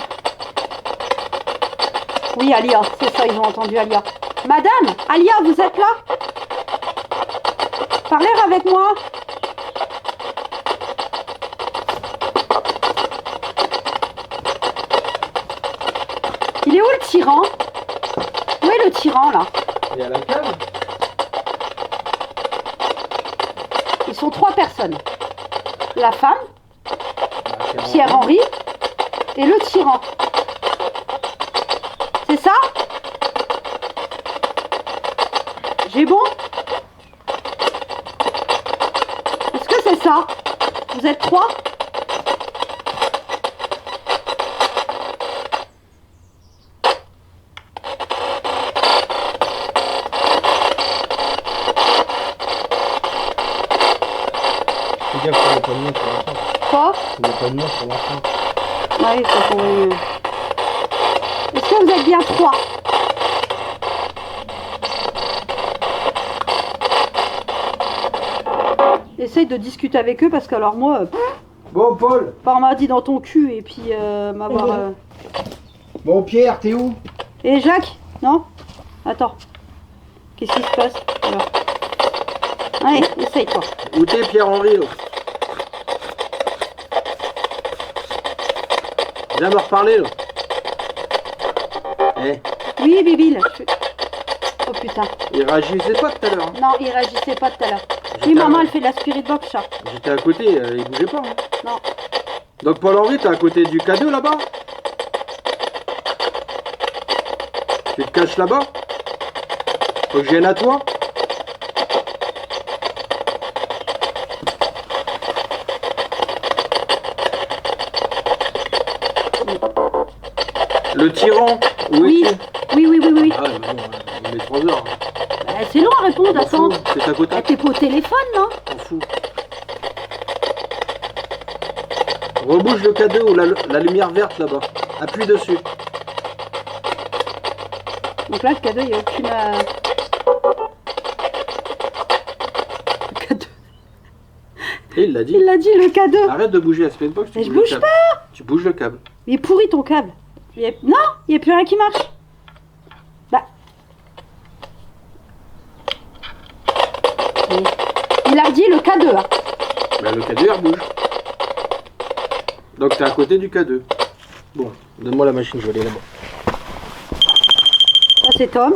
Oui, Alia, c'est ça, ils ont entendu Alia. Madame, Alia, vous êtes là? Parlez avec moi. Il est où le tyran? Où est le tyran, là?
Il y a la cave.
Ils sont 3 personnes. La femme, Pierre-Henri et le tyran. C'est ça? J'ai bon? Est-ce que c'est ça? Vous êtes 3?
Fais gaffe, il n'y a pas de nom sur l'enfant.
Quoi?
Il n'y a pas de nom sur l'enfant.
Oui, ça pourrait... Est-ce que vous êtes bien 3? Essaye de discuter avec eux parce que alors moi,
Bon, Paul.
par m'a dit dans ton cul et puis m'avoir...
Bon, Pierre, t'es où?
Et Jacques? Non? Attends. Qu'est-ce qui se passe? Alors. Allez, essaye toi.
Où t'es, Pierre-Henri, là? Viens me reparler, là. Eh,
Oui, Bibil. Oh putain.
il réagissait pas tout à l'heure. Hein.
Non, il réagissait pas tout à l'heure. Oui, maman, elle fait de la spirit box, chat.
J'étais à côté, il bougeait pas. Hein.
Non.
Donc Paul-Henri, t'es à côté du K2 là-bas? Tu te caches là-bas? Faut que je vienne à toi? Le tyran, où
Oui.
es-tu?
Oui, oui, oui, oui.
Ah ouais, mais bon, il est 3 heures.
Bah, c'est long à répondre,
M'en
attends.
fous, c'est à côté.
Eh, t'es pas au téléphone, non?
M'en fous. Rebouge le K2 ou la lumière verte là-bas. Appuie dessus.
Donc là, le cadeau, il n'y a aucune... Le cadeau.
Et il l'a dit.
Il l'a dit, le cadeau.
Arrête de bouger la Spinbox, tu
Mais je
bouges le
bouge
câble. Tu bouges le câble.
Il est pourri ton câble. Non, il n'y a plus rien qui marche. Bah. Il a dit le K2. Hein.
Bah, le K2 il bouge. Donc t'es à côté du K2. Bon, donne-moi la machine, je vais aller là-bas.
Ça c'est Tom.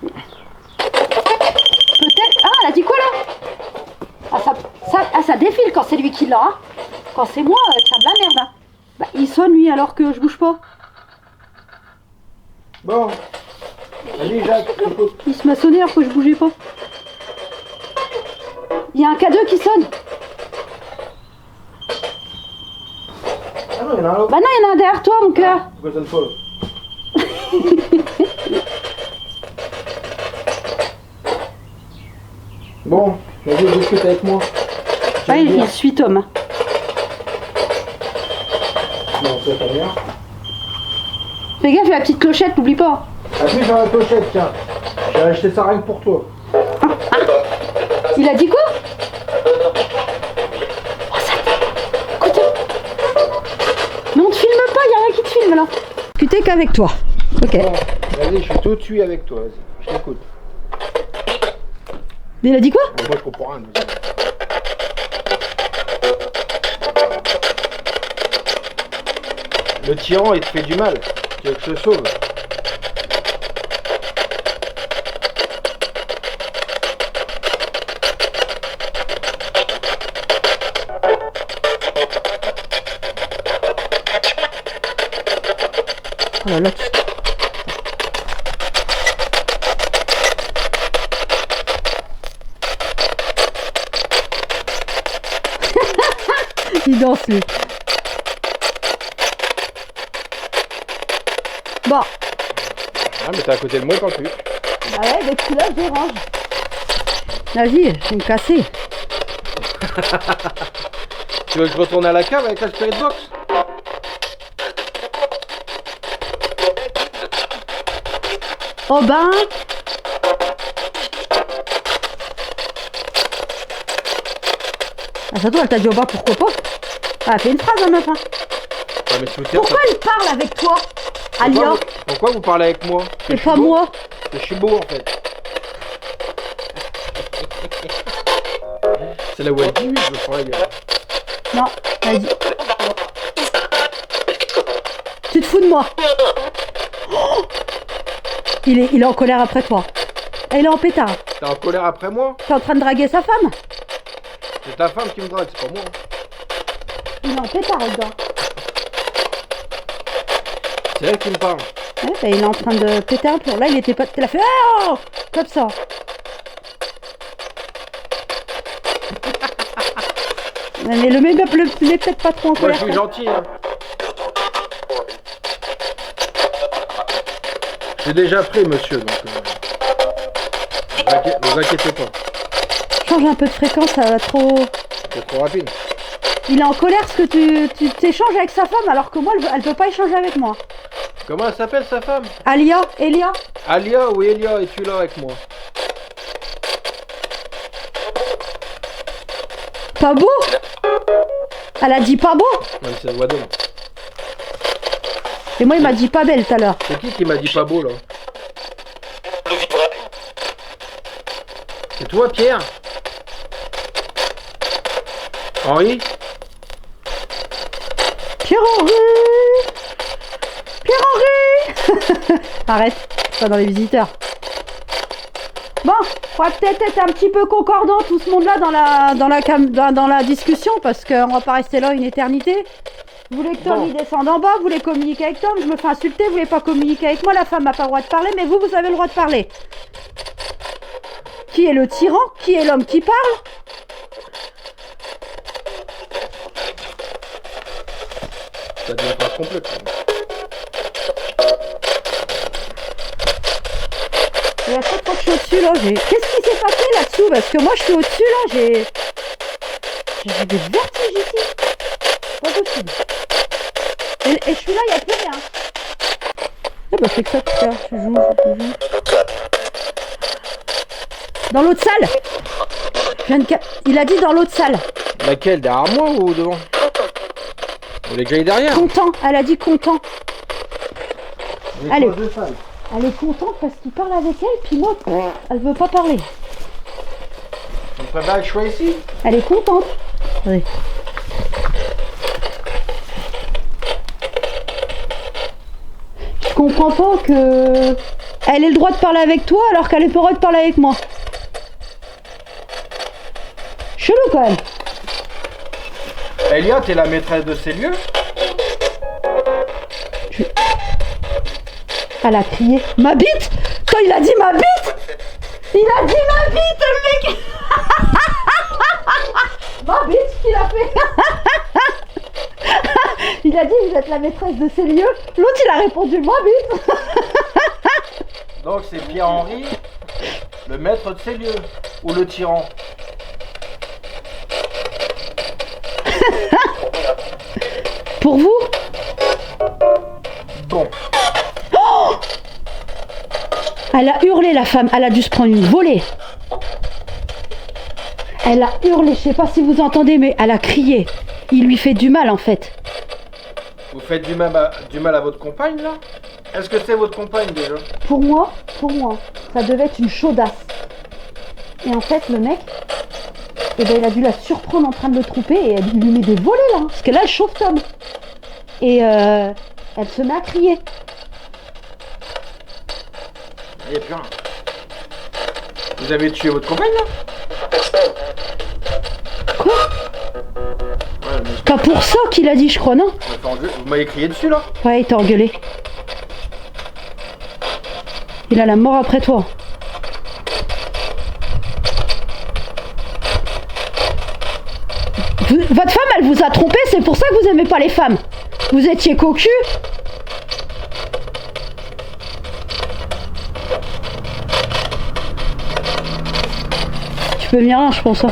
Peut-être... Ah, elle a dit quoi là? Ah, ça défile quand c'est lui qui l'a. Hein. Quand c'est moi, tiens de la merde. Hein. Bah, il sonne lui alors que je bouge pas.
Bon. Vas-y, Jacques, écoute.
Il se m'a sonné alors que je bougeais pas. Il y a un K2 qui sonne.
Ah non, il y en a un autre.
Bah non, il y en a un derrière toi, mon cœur.
Pourquoi ça ne pas là? Bon, vas-y, discute avec moi.
Ouais, il suit Tom.
Non, c'est pas bien.
Fais gaffe, la petite clochette, n'oublie pas.
Appuie sur la clochette, tiens. J'ai acheté ça rien que pour toi.
Il a dit quoi? Oh, ça... Écoute. Mais on te filme pas, il y a rien qui te filme là. Discuter qu'avec toi. Ok.
Bon, vas-y, je suis tout de suite avec toi, vas-y. Je t'écoute.
Il a dit quoi?
Moi, je comprends rien. Vas-y. Le tyran, il te fait du mal. Tu veux que je te sauve?
Oh là là. Il danse lui. Bon.
Ah, mais t'es à côté de moi, t'en plus.
Bah ouais, dès que tu lâches, je range. Vas-y, je vais me casser.
Tu veux que je retourne à la cave avec la Spirit Box?
Oh ben. Ah, ça doit, elle t'a dit oh ben pourquoi pas. Ah, elle fait une phrase en même temps.
Ouais, mais sous terre,
Pourquoi elle parle avec toi, Alia?
pourquoi vous parlez avec moi?
Et pas moi.
Je suis beau en fait. C'est là où elle dit oui, je prends la gueule.
Non, vas-y. Tu te fous de moi. Oh, il est en colère après toi. Et il est en pétard.
T'es en colère après moi?
T'es en train de draguer sa femme.
C'est ta femme qui me drague, c'est pas moi.
Il est en pétard, dedans.
C'est elle qui me parle.
Ouais, bah, il est en train de péter un plomb. Là, il était pas... Il a fait oh comme ça. Mais le mec n'est peut-être pas trop en
Moi
colère.
je suis gentil hein. J'ai déjà pris monsieur donc vous inquiétez pas.
Change un peu de fréquence, ça va trop...
C'est trop rapide.
Il est en colère parce que tu t'échanges avec sa femme alors que moi elle peut pas échanger avec moi.
Comment elle s'appelle sa femme?
Alia, Elia.
Alia ou Elia, es-tu là avec moi?
Pas beau. Elle a dit pas beau.
Même si ça doit donner.
Et moi il m'a dit pas belle tout à l'heure.
C'est qui m'a dit pas beau là? C'est toi Pierre? Henri?
Pierre-Henri. Pierre-Henri. Arrête, pas dans les visiteurs. Bon, on va peut-être être un petit peu concordant tout ce monde-là dans la discussion parce qu'on va pas rester là une éternité. Vous voulez que Tom il descende en bas, vous voulez communiquer avec Tom, je me fais insulter, vous voulez pas communiquer avec moi, la femme n'a pas le droit de parler, mais vous avez le droit de parler. Qui est le tyran? Qui est l'homme qui parle?
Ça devient pas complet.
Et à chaque fois que je suis au-dessus là, qu'est-ce qui s'est passé là-dessous? Parce que moi je suis au-dessus là, j'ai des vertiges ici. Pas possible. Et je suis là, il n'y a plus rien. Ah bah c'est que ça tout à l'heure, je joue. Dans l'autre salle. Il a dit dans l'autre salle.
Laquelle? Derrière moi ou devant? On est déjà derrière.
Content, elle a dit content.
Les
Allez.
choses de salle.
Elle est contente parce qu'il parle avec elle, puis moi, elle veut pas parler.
Tu préfères que je sois ici?
Elle est contente. Oui. Je comprends pas que... Elle ait le droit de parler avec toi alors qu'elle ait pas le droit de parler avec moi. Chelou quand même.
Elia, t'es la maîtresse de ces lieux?
Elle a crié ma bite. Quand il a dit ma bite, il a dit ma bite le mec. Ma bite qu'il a fait. Il a dit vous êtes la maîtresse de ces lieux. L'autre il a répondu ma bite.
Donc c'est Pierre-Henri, le maître de ces lieux, ou le tyran?
Pour vous?
Bon.
Oh, elle a hurlé la femme, elle a dû se prendre une volée. Elle a hurlé, je sais pas si vous entendez, mais elle a crié. Il lui fait du mal en fait.
Vous faites du mal à votre compagne là? Est-ce que c'est votre compagne déjà?
Pour moi, ça devait être une chaudasse. Et en fait, le mec, eh ben, il a dû la surprendre en train de le tromper et elle lui met des volets là. Parce que là, elle chauffe Tom. Et elle se met à crier.
Il n'y a plus rien. Vous avez tué votre compagne là?
Quoi?
Ouais, mais
Pas pour ça qu'il a dit, je crois, non?
vous m'avez crié dessus là?
Ouais, il t'a engueulé. Il a la mort après toi. Votre femme, elle vous a trompé, c'est pour ça que vous aimez pas les femmes. Vous étiez cocu. Tu peux venir là, je pense. Hein.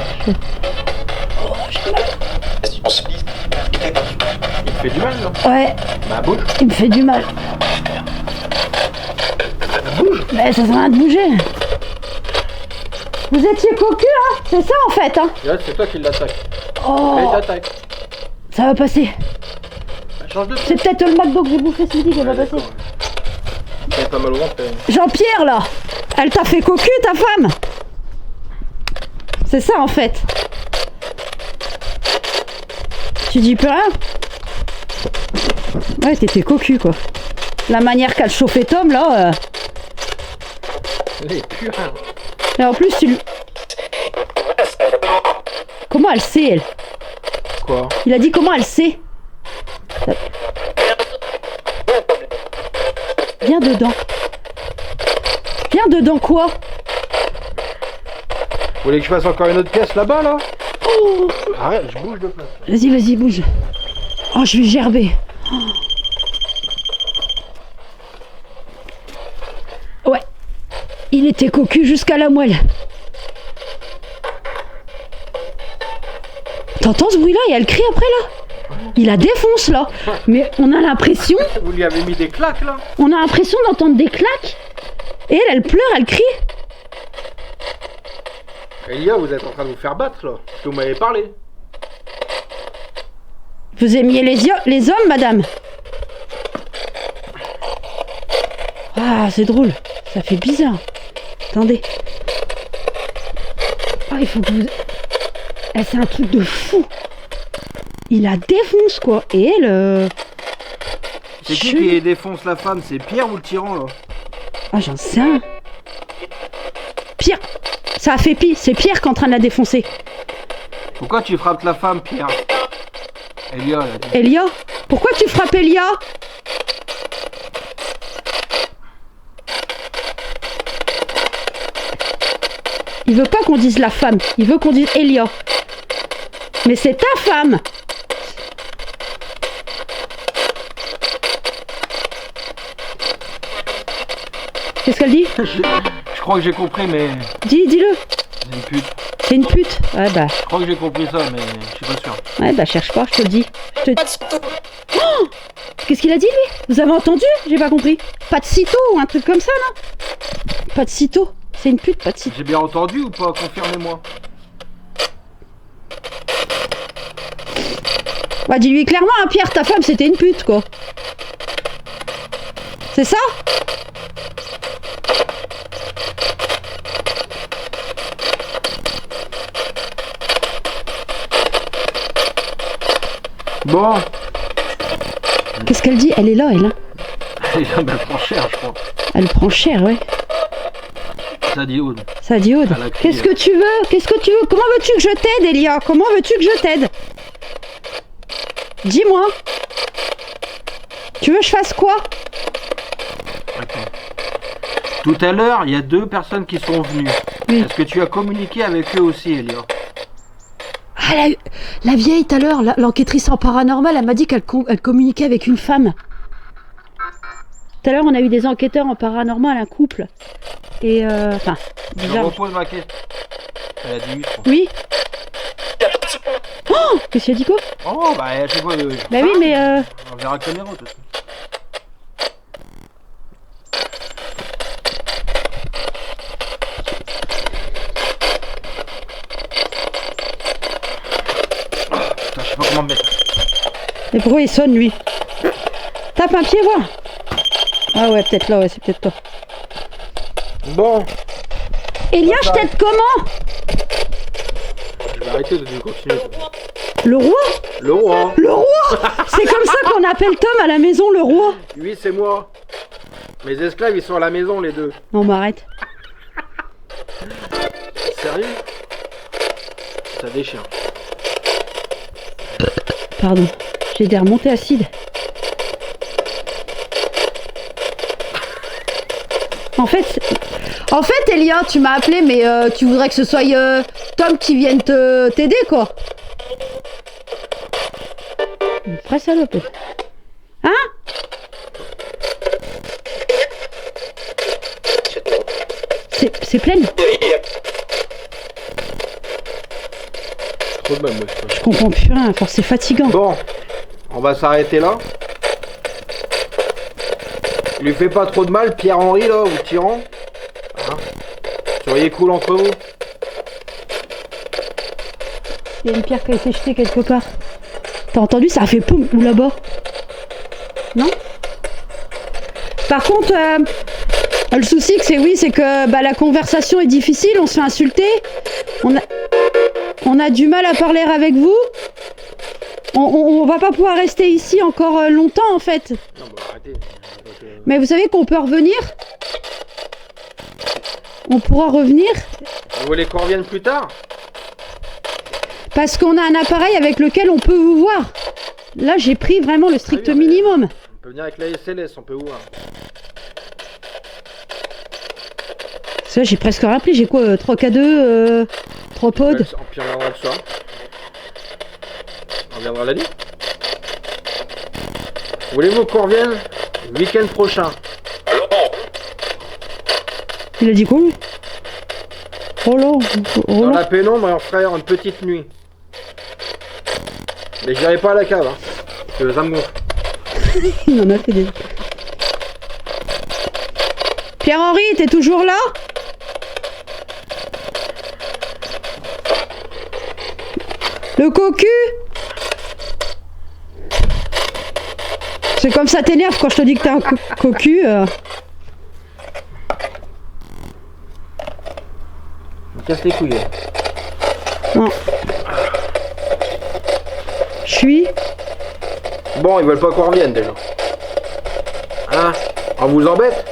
Il te fait du mal là?
Ouais,
Bah bouge.
il me fait du mal.
bouge.
Mais ça sert à rien de bouger. Vous étiez cocu, hein? C'est ça en fait, hein?
Là, c'est toi qui l'attaque.
Oh,
Elle t'attaque.
ça va passer.
Change de
C'est peut-être le McDo que j'ai bouffé ce midi qui va passer.
T'as pas mal au ventre.
Jean-Pierre, là, elle t'a fait cocu, ta femme? C'est ça en fait. Tu dis plus rien? Ouais, t'étais cocu quoi. La manière qu'a chauffé Tom là.
Elle est pure.
Et en plus, tu lui. Comment elle sait, elle?
Quoi?
Il a dit comment elle sait. Viens dedans. Viens dedans quoi?
Vous voulez que je fasse encore une autre pièce là-bas là?
Oh.
Arrête, je bouge de place.
Vas-y, vas-y, bouge. Oh, je vais gerber. Oh. Ouais. Il était cocu jusqu'à la moelle. T'entends ce bruit-là? Et elle crie après là. Il la défonce là. Mais on a l'impression.
Vous lui avez mis des claques là?
On a l'impression d'entendre des claques. Et elle pleure, elle crie.
Elia, vous êtes en train de vous faire battre là. Parce que vous m'avez parlé.
Vous aimiez les hommes, madame? Ah, c'est drôle. Ça fait bizarre. Attendez. Ah, il faut que vous... Eh, c'est un truc de fou. Il la défonce, quoi. Et elle...
C'est qui défonce la femme? C'est Pierre ou le tyran là?
Ah, j'en sais rien. Pierre. Ça a fait pire. C'est Pierre qui est en train de la défoncer.
Pourquoi tu frappes la femme, Pierre? Elia, elle a dit.
Elia? Pourquoi tu frappes Elia? Il veut pas qu'on dise la femme, il veut qu'on dise Elia. Mais c'est ta femme. Qu'est-ce qu'elle dit?
Je crois que j'ai compris, mais
Dis-le.
c'est une pute.
C'est une pute. Ouais bah.
Je crois que j'ai compris ça, mais je suis pas sûr.
Ouais bah cherche pas, je te le dis. Oh, qu'est-ce qu'il a dit lui? Vous avez entendu? J'ai pas compris. Pas de sitôt ou un truc comme ça non? Pas de sitôt. C'est une pute, pas de sitôt.
J'ai bien entendu ou pas? Confirmez-moi.
Bah dis-lui clairement, hein, Pierre, ta femme c'était une pute quoi. C'est ça?
Bon.
Qu'est-ce qu'elle dit? Elle est là, elle. Hein.
Elle prend cher, je crois.
Elle prend cher, ouais.
Ça dit Aude.
Ça dit Aude.
Elle a crié.
Qu'est-ce que tu veux? Qu'est-ce que tu veux? Comment veux-tu que je t'aide, Elia? Comment veux-tu que je t'aide? Dis-moi. Tu veux que je fasse quoi?
Ok. Tout à l'heure, il y a 2 personnes qui sont venues.
Oui.
Est-ce que tu as communiqué avec eux aussi, Elia?
Ah, la vieille, tout à l'heure, l'enquêtrice en paranormal, elle m'a dit qu'elle communiquait avec une femme. Tout à l'heure, on a eu des enquêteurs en paranormal, un couple. Et enfin,
Je
bizarre.
repose ma question. Elle a dit oui, je crois.
Oui. Oh, qu'est-ce qu'il a dit quoi?
Oh, bah, je sais pas.
Bah oui, mais
On verra la caméra, de toute façon. Oh, putain, je sais pas comment me mettre.
mais pourquoi il sonne lui? Tape un pied, voir. Ah ouais, peut-être là, ouais, c'est peut-être toi.
Bon,
Elia, je t'aide comment?
je vais arrêter de continuer.
Le roi?
Le roi.
Le roi? C'est comme ça qu'on appelle Tom à la maison, le roi.
Oui, c'est moi. Mes esclaves, ils sont à la maison, les 2.
Non, bah arrête.
Sérieux? Ça déchire.
Pardon, j'ai des remontées acides. En fait, Elia, tu m'as appelé, mais tu voudrais que ce soit Tom qui vienne t'aider, quoi. Une vraie salope. Hein? C'est pleine.
Trop de même, moi,
Je comprends plus rien, à force, c'est fatigant.
Bon, on va s'arrêter là. Lui fais pas trop de mal, Pierre-Henri, là, vous tirant. Hein, soyez cool entre vous.
Il y a une pierre qui a été jetée quelque part. T'as entendu? Ça a fait poum ou là-bas? Non? Par contre, le souci c'est que la conversation est difficile, on se fait insulter, on a du mal à parler avec vous, on va pas pouvoir rester ici encore longtemps en fait.
Non, bah arrêtez.
Mais vous savez qu'on peut revenir? On pourra revenir
Vous voulez qu'on revienne plus tard?
parce qu'on a un appareil avec lequel on peut vous voir. Là j'ai pris vraiment le strict minimum.
On peut venir avec la SLS, on peut voir.
Ça j'ai presque rappelé, j'ai quoi 3K2, 3 pods.
Puis on reviendra le soir. On reviendra la nuit. Voulez-vous qu'on revienne le week-end prochain?
Il a dit quoi? Oh là, oh
Dans
là.
la pénombre, on ferait une petite nuit. Mais j'irai pas à la cave, hein, parce que ça me gonfle.
Il en a fait des... Pierre-Henri, t'es toujours là? Le cocu? C'est comme ça t'énerve quand je te dis que t'es un cocu.
Me casse les couilles.
Non. Je suis...
Bon, ils veulent pas qu'on revienne déjà. Hein? On vous embête?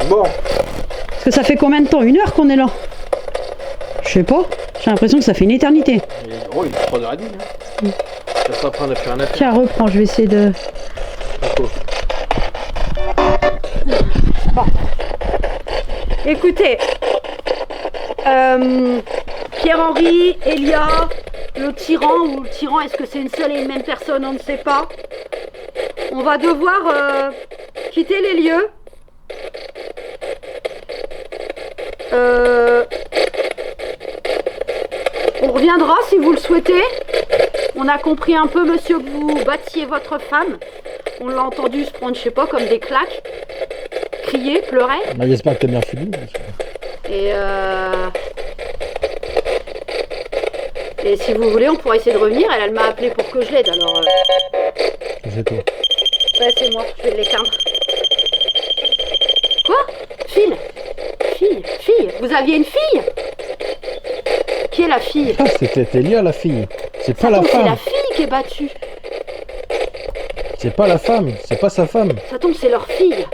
Bon.
Parce que ça fait combien de temps? 1 heure qu'on est là? Je sais pas. J'ai l'impression que ça fait une éternité.
Oh, il est 3h30. Hein. Ça sera prendre à faire un affaire.
Tiens, reprends, je vais essayer de... Bon. Écoutez, Pierre-Henri, Elia, le tyran, ou le tyran, est-ce que c'est une seule et une même personne? On ne sait pas. On va devoir quitter les lieux. On reviendra si vous le souhaitez. On a compris un peu, monsieur, que vous battiez votre femme. On l'a entendu se prendre, je sais pas, comme des claques. Crier, pleurer.
Bah, j'espère que t'as bien fini.
Et si vous voulez, on pourra essayer de revenir. Elle m'a appelé pour que je l'aide, alors...
C'est toi.
Ouais, c'est moi, je vais l'éteindre. Quoi? Fille? Vous aviez une fille? Qui est la fille?
Ah, c'était Elia, la fille. C'est pas
Ça
la
tombe, c'est
femme.
la fille qui est battue.
C'est pas la femme. C'est pas sa femme.
Ça tombe, c'est leur fille.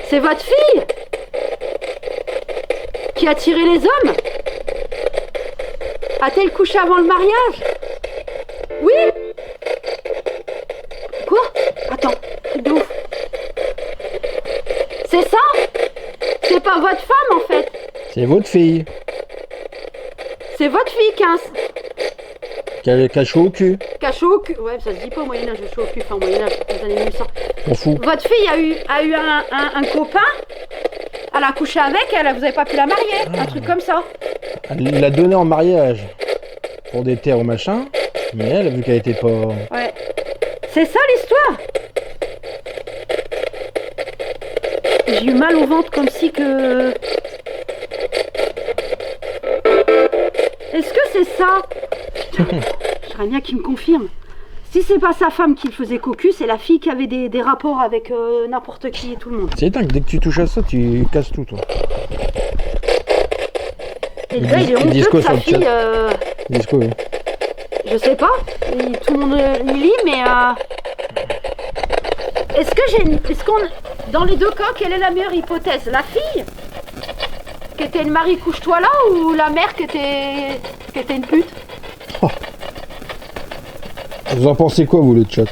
C'est votre fille qui a tiré les hommes? A-t-elle couché avant le mariage? Oui? Quoi? Attends, truc de ouf. C'est ça? C'est pas votre femme en fait.
C'est votre fille.
C'est votre fille
Qui a chaud au cul.
qui a chaud au cul. Ouais, ça se dit pas au Moyen-Âge, le chaud au cul, enfin au Moyen-Âge, dans les années 1800.
On fout.
Votre fille a eu un copain, elle a couché avec, vous avez pas pu la marier, un truc comme ça.
Elle l'a donné en mariage. Pour des terres ou machin. Mais elle, vu qu'elle était pas...
Ouais. C'est ça l'histoire. J'ai eu mal au ventre comme si que... Est-ce que c'est ça? J'aimerais bien qu'il me confirme. Si c'est pas sa femme qui le faisait cocu, c'est la fille qui avait des rapports avec n'importe qui et tout le monde.
C'est dingue, dès que tu touches à ça, tu casses tout, toi.
Et le gars, il est
Ils disent
honteux
quoi
que sa
sur le
fille...
Ils disent quoi, eux?
Je sais pas. Tout le monde il lit, mais... Est-ce qu'on... Dans les deux cas, quelle est la meilleure hypothèse? La fille qui était une Marie couche-toi là, ou la mère qui était une pute?
Vous en pensez quoi, vous, le chat?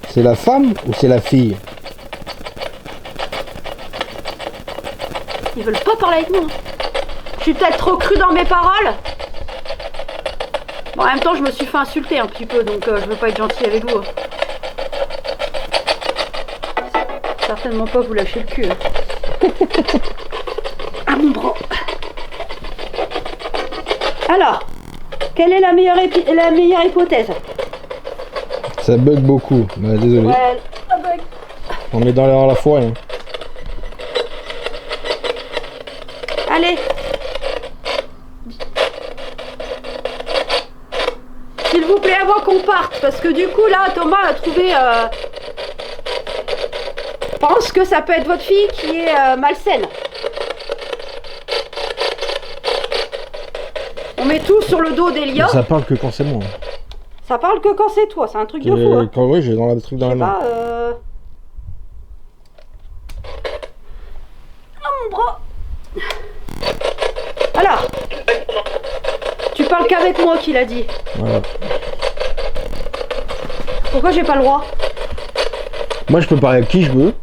C'est la femme ou c'est la fille?
Ils veulent pas parler avec moi. Je suis peut-être trop crue dans mes paroles. Bon, en même temps, je me suis fait insulter un petit peu, donc je veux pas être gentille avec vous. Certainement pas vous lâcher le cul. À mon bras. Alors, quelle est la meilleure hypothèse?
Ça bug beaucoup. Bah, désolé.
Ouais, ça bug.
On est dans la forêt. Hein.
Allez. S'il vous plaît, avant qu'on parte, parce que du coup, là, Thomas a trouvé... pense que ça peut être votre fille qui est malsaine. On met tout sur le dos d'Elia.
Ça parle que quand c'est moi.
Ça parle que quand c'est toi, c'est un truc de fou. Hein.
Quand oui, j'ai dans le truc dans la main.
Ah, mon bras. Alors, tu parles qu'avec moi, qu'il a dit.
Voilà.
Pourquoi j'ai pas le droit?
Moi, je peux parler avec qui je veux,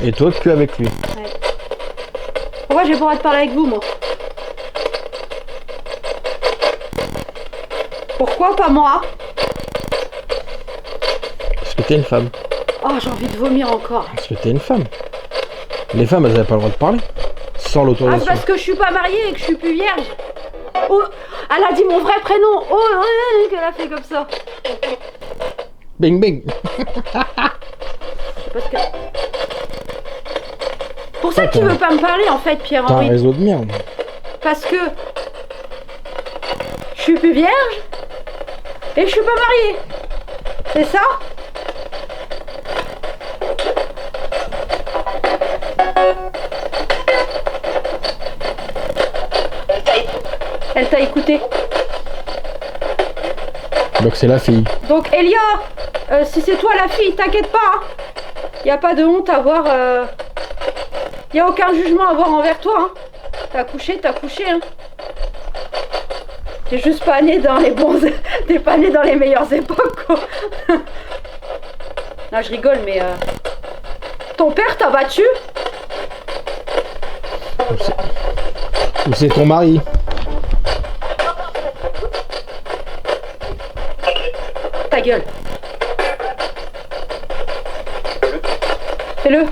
et toi que avec lui.
Ouais. Pourquoi j'ai pas le droit de parler avec vous, moi? Pourquoi pas moi?
Parce que t'es une femme.
Oh, j'ai envie de vomir encore.
Parce que t'es une femme. Les femmes, elles n'avaient pas le droit de parler. Sans
Ah,
l'autorisation.
c'est parce que je suis pas mariée et que je suis plus vierge. Oh, elle a dit mon vrai prénom. Oh, qu'elle a fait comme ça.
Bing bing.
Parce que... Pour ça que tu veux pas me parler, en fait,
T'as un
Pierre-Henri.
réseau de merde.
Parce que... Je suis plus vierge. Et je suis pas mariée. C'est ça? Elle t'a écouté.
Donc c'est la fille.
Donc Elia, si c'est toi la fille, t'inquiète pas. Il n'y a pas de honte à avoir. Il n'y a aucun jugement à avoir envers toi. Hein. T'as couché. Hein. T'es juste pas né dans les bons. T'es pas né dans les meilleures époques, quoi. Non, je rigole, mais. Ton père t'a battu?
Ou c'est ton mari.
Ta gueule. Fais-le.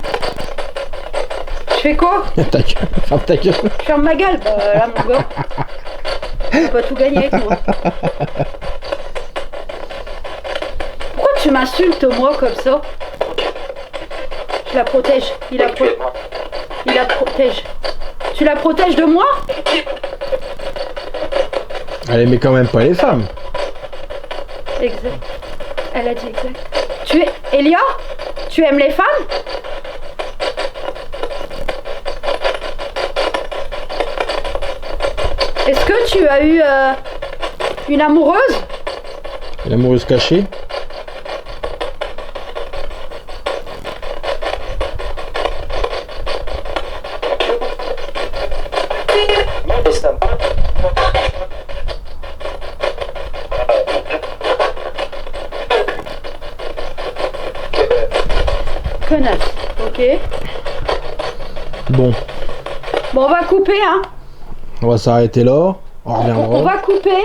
Je fais quoi?
Ta gueule. Ferme ta gueule.
Je ferme ma gueule. Bah, là, mon gars. On va tout gagner avec moi. Pourquoi tu m'insultes, moi, comme ça? Je la protège. Il la protège. Tu la protèges de moi?
Elle aimait quand même pas les femmes.
Exact. Elle a dit exact. Tu es... Elia? Tu aimes les femmes? Est-ce que tu as eu une amoureuse?
Une amoureuse cachée.
Connasse. Ok.
Bon,
Bon, on va couper, hein.
on va s'arrêter là. On
On
reviendra.
va couper.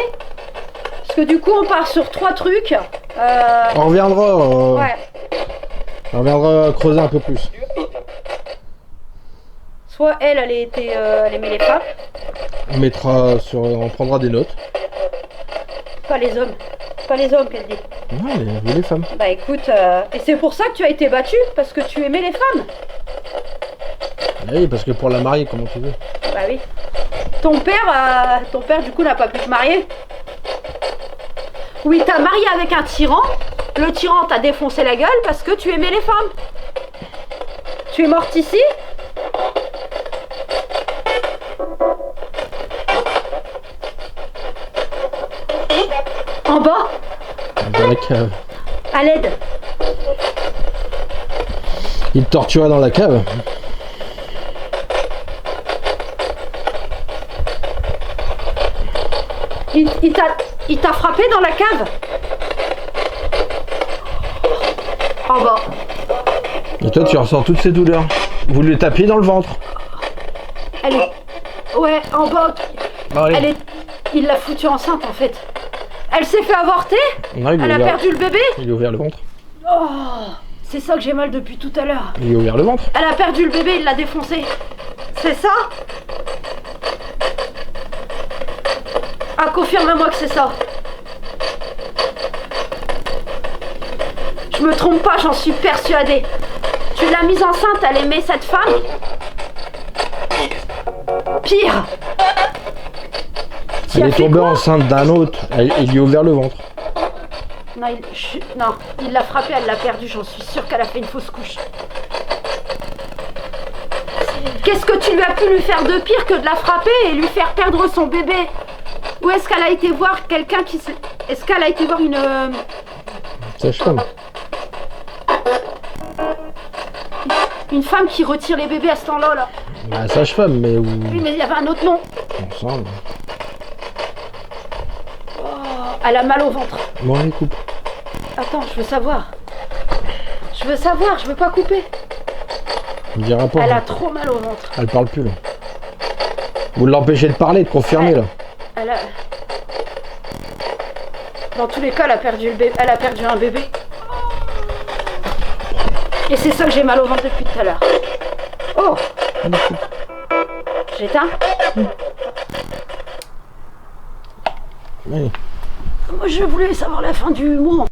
Parce que du coup, on part sur 3 trucs.
On reviendra.
Ouais.
On reviendra creuser un peu plus.
Soit elle aimait les femmes,
On on prendra des notes.
pas les hommes. Pas les hommes, qu'elle dit.
Non, les femmes.
Bah écoute, et c'est pour ça que tu as été battue, parce que tu aimais les femmes.
Oui, parce que pour la marier, comment tu veux?
Bah oui. Ton père du coup n'a pas pu te marier. Oui, t'as marié avec un tyran. Le tyran t'a défoncé la gueule parce que tu aimais les femmes. Tu es morte ici? En bas?
Dans la cave.
À l'aide.
Il te torturait dans la cave.
Il t'a frappé dans la cave? En bas.
Et toi, tu ressens toutes ces douleurs. Vous lui tapez dans le ventre.
Elle est... Ouais, en bas.
Bon, allez.
Il l'a foutue enceinte en fait. Elle s'est fait avorter?
Non, il lui
Elle a
ouvert-
perdu le bébé?
Il lui a ouvert le ventre.
Oh, c'est ça que j'ai mal depuis tout à l'heure.
Il lui a ouvert le ventre.
Elle a perdu le bébé, il l'a défoncé. C'est ça? Ah, confirme-moi que c'est ça. Je me trompe pas, j'en suis persuadée. Tu l'as mise enceinte, elle aimait cette femme. Pire. Tu
Elle
as
est
fait
tombée
quoi?
enceinte d'un autre. Il lui a ouvert le ventre.
Non, non, il l'a frappée, elle l'a perdue, j'en suis sûre qu'elle a fait une fausse couche. Qu'est-ce que tu lui as pu lui faire de pire que de la frapper et lui faire perdre son bébé? Ou est-ce qu'elle a été voir quelqu'un qui se... Est-ce qu'elle a été voir
Sage-femme.
une femme qui retire les bébés à ce temps-là, là?
Bah, sage-femme, mais où...
Oui, mais il y avait un autre nom.
Ensemble.
Oh, elle a mal au ventre.
Bon, allez, coupe.
Attends, je veux savoir. Je veux pas couper.
Il me dira pas.
Elle
hein.
a trop mal au ventre.
Elle parle plus, là. Vous l'empêchez de parler, de confirmer, là.
Elle a... Dans tous les cas, elle a perdu le bébé. Elle a perdu un bébé. Et c'est ça que j'ai mal au ventre depuis tout à l'heure. Oh! J'éteins?
Allez.
Moi, je voulais savoir la fin du mois.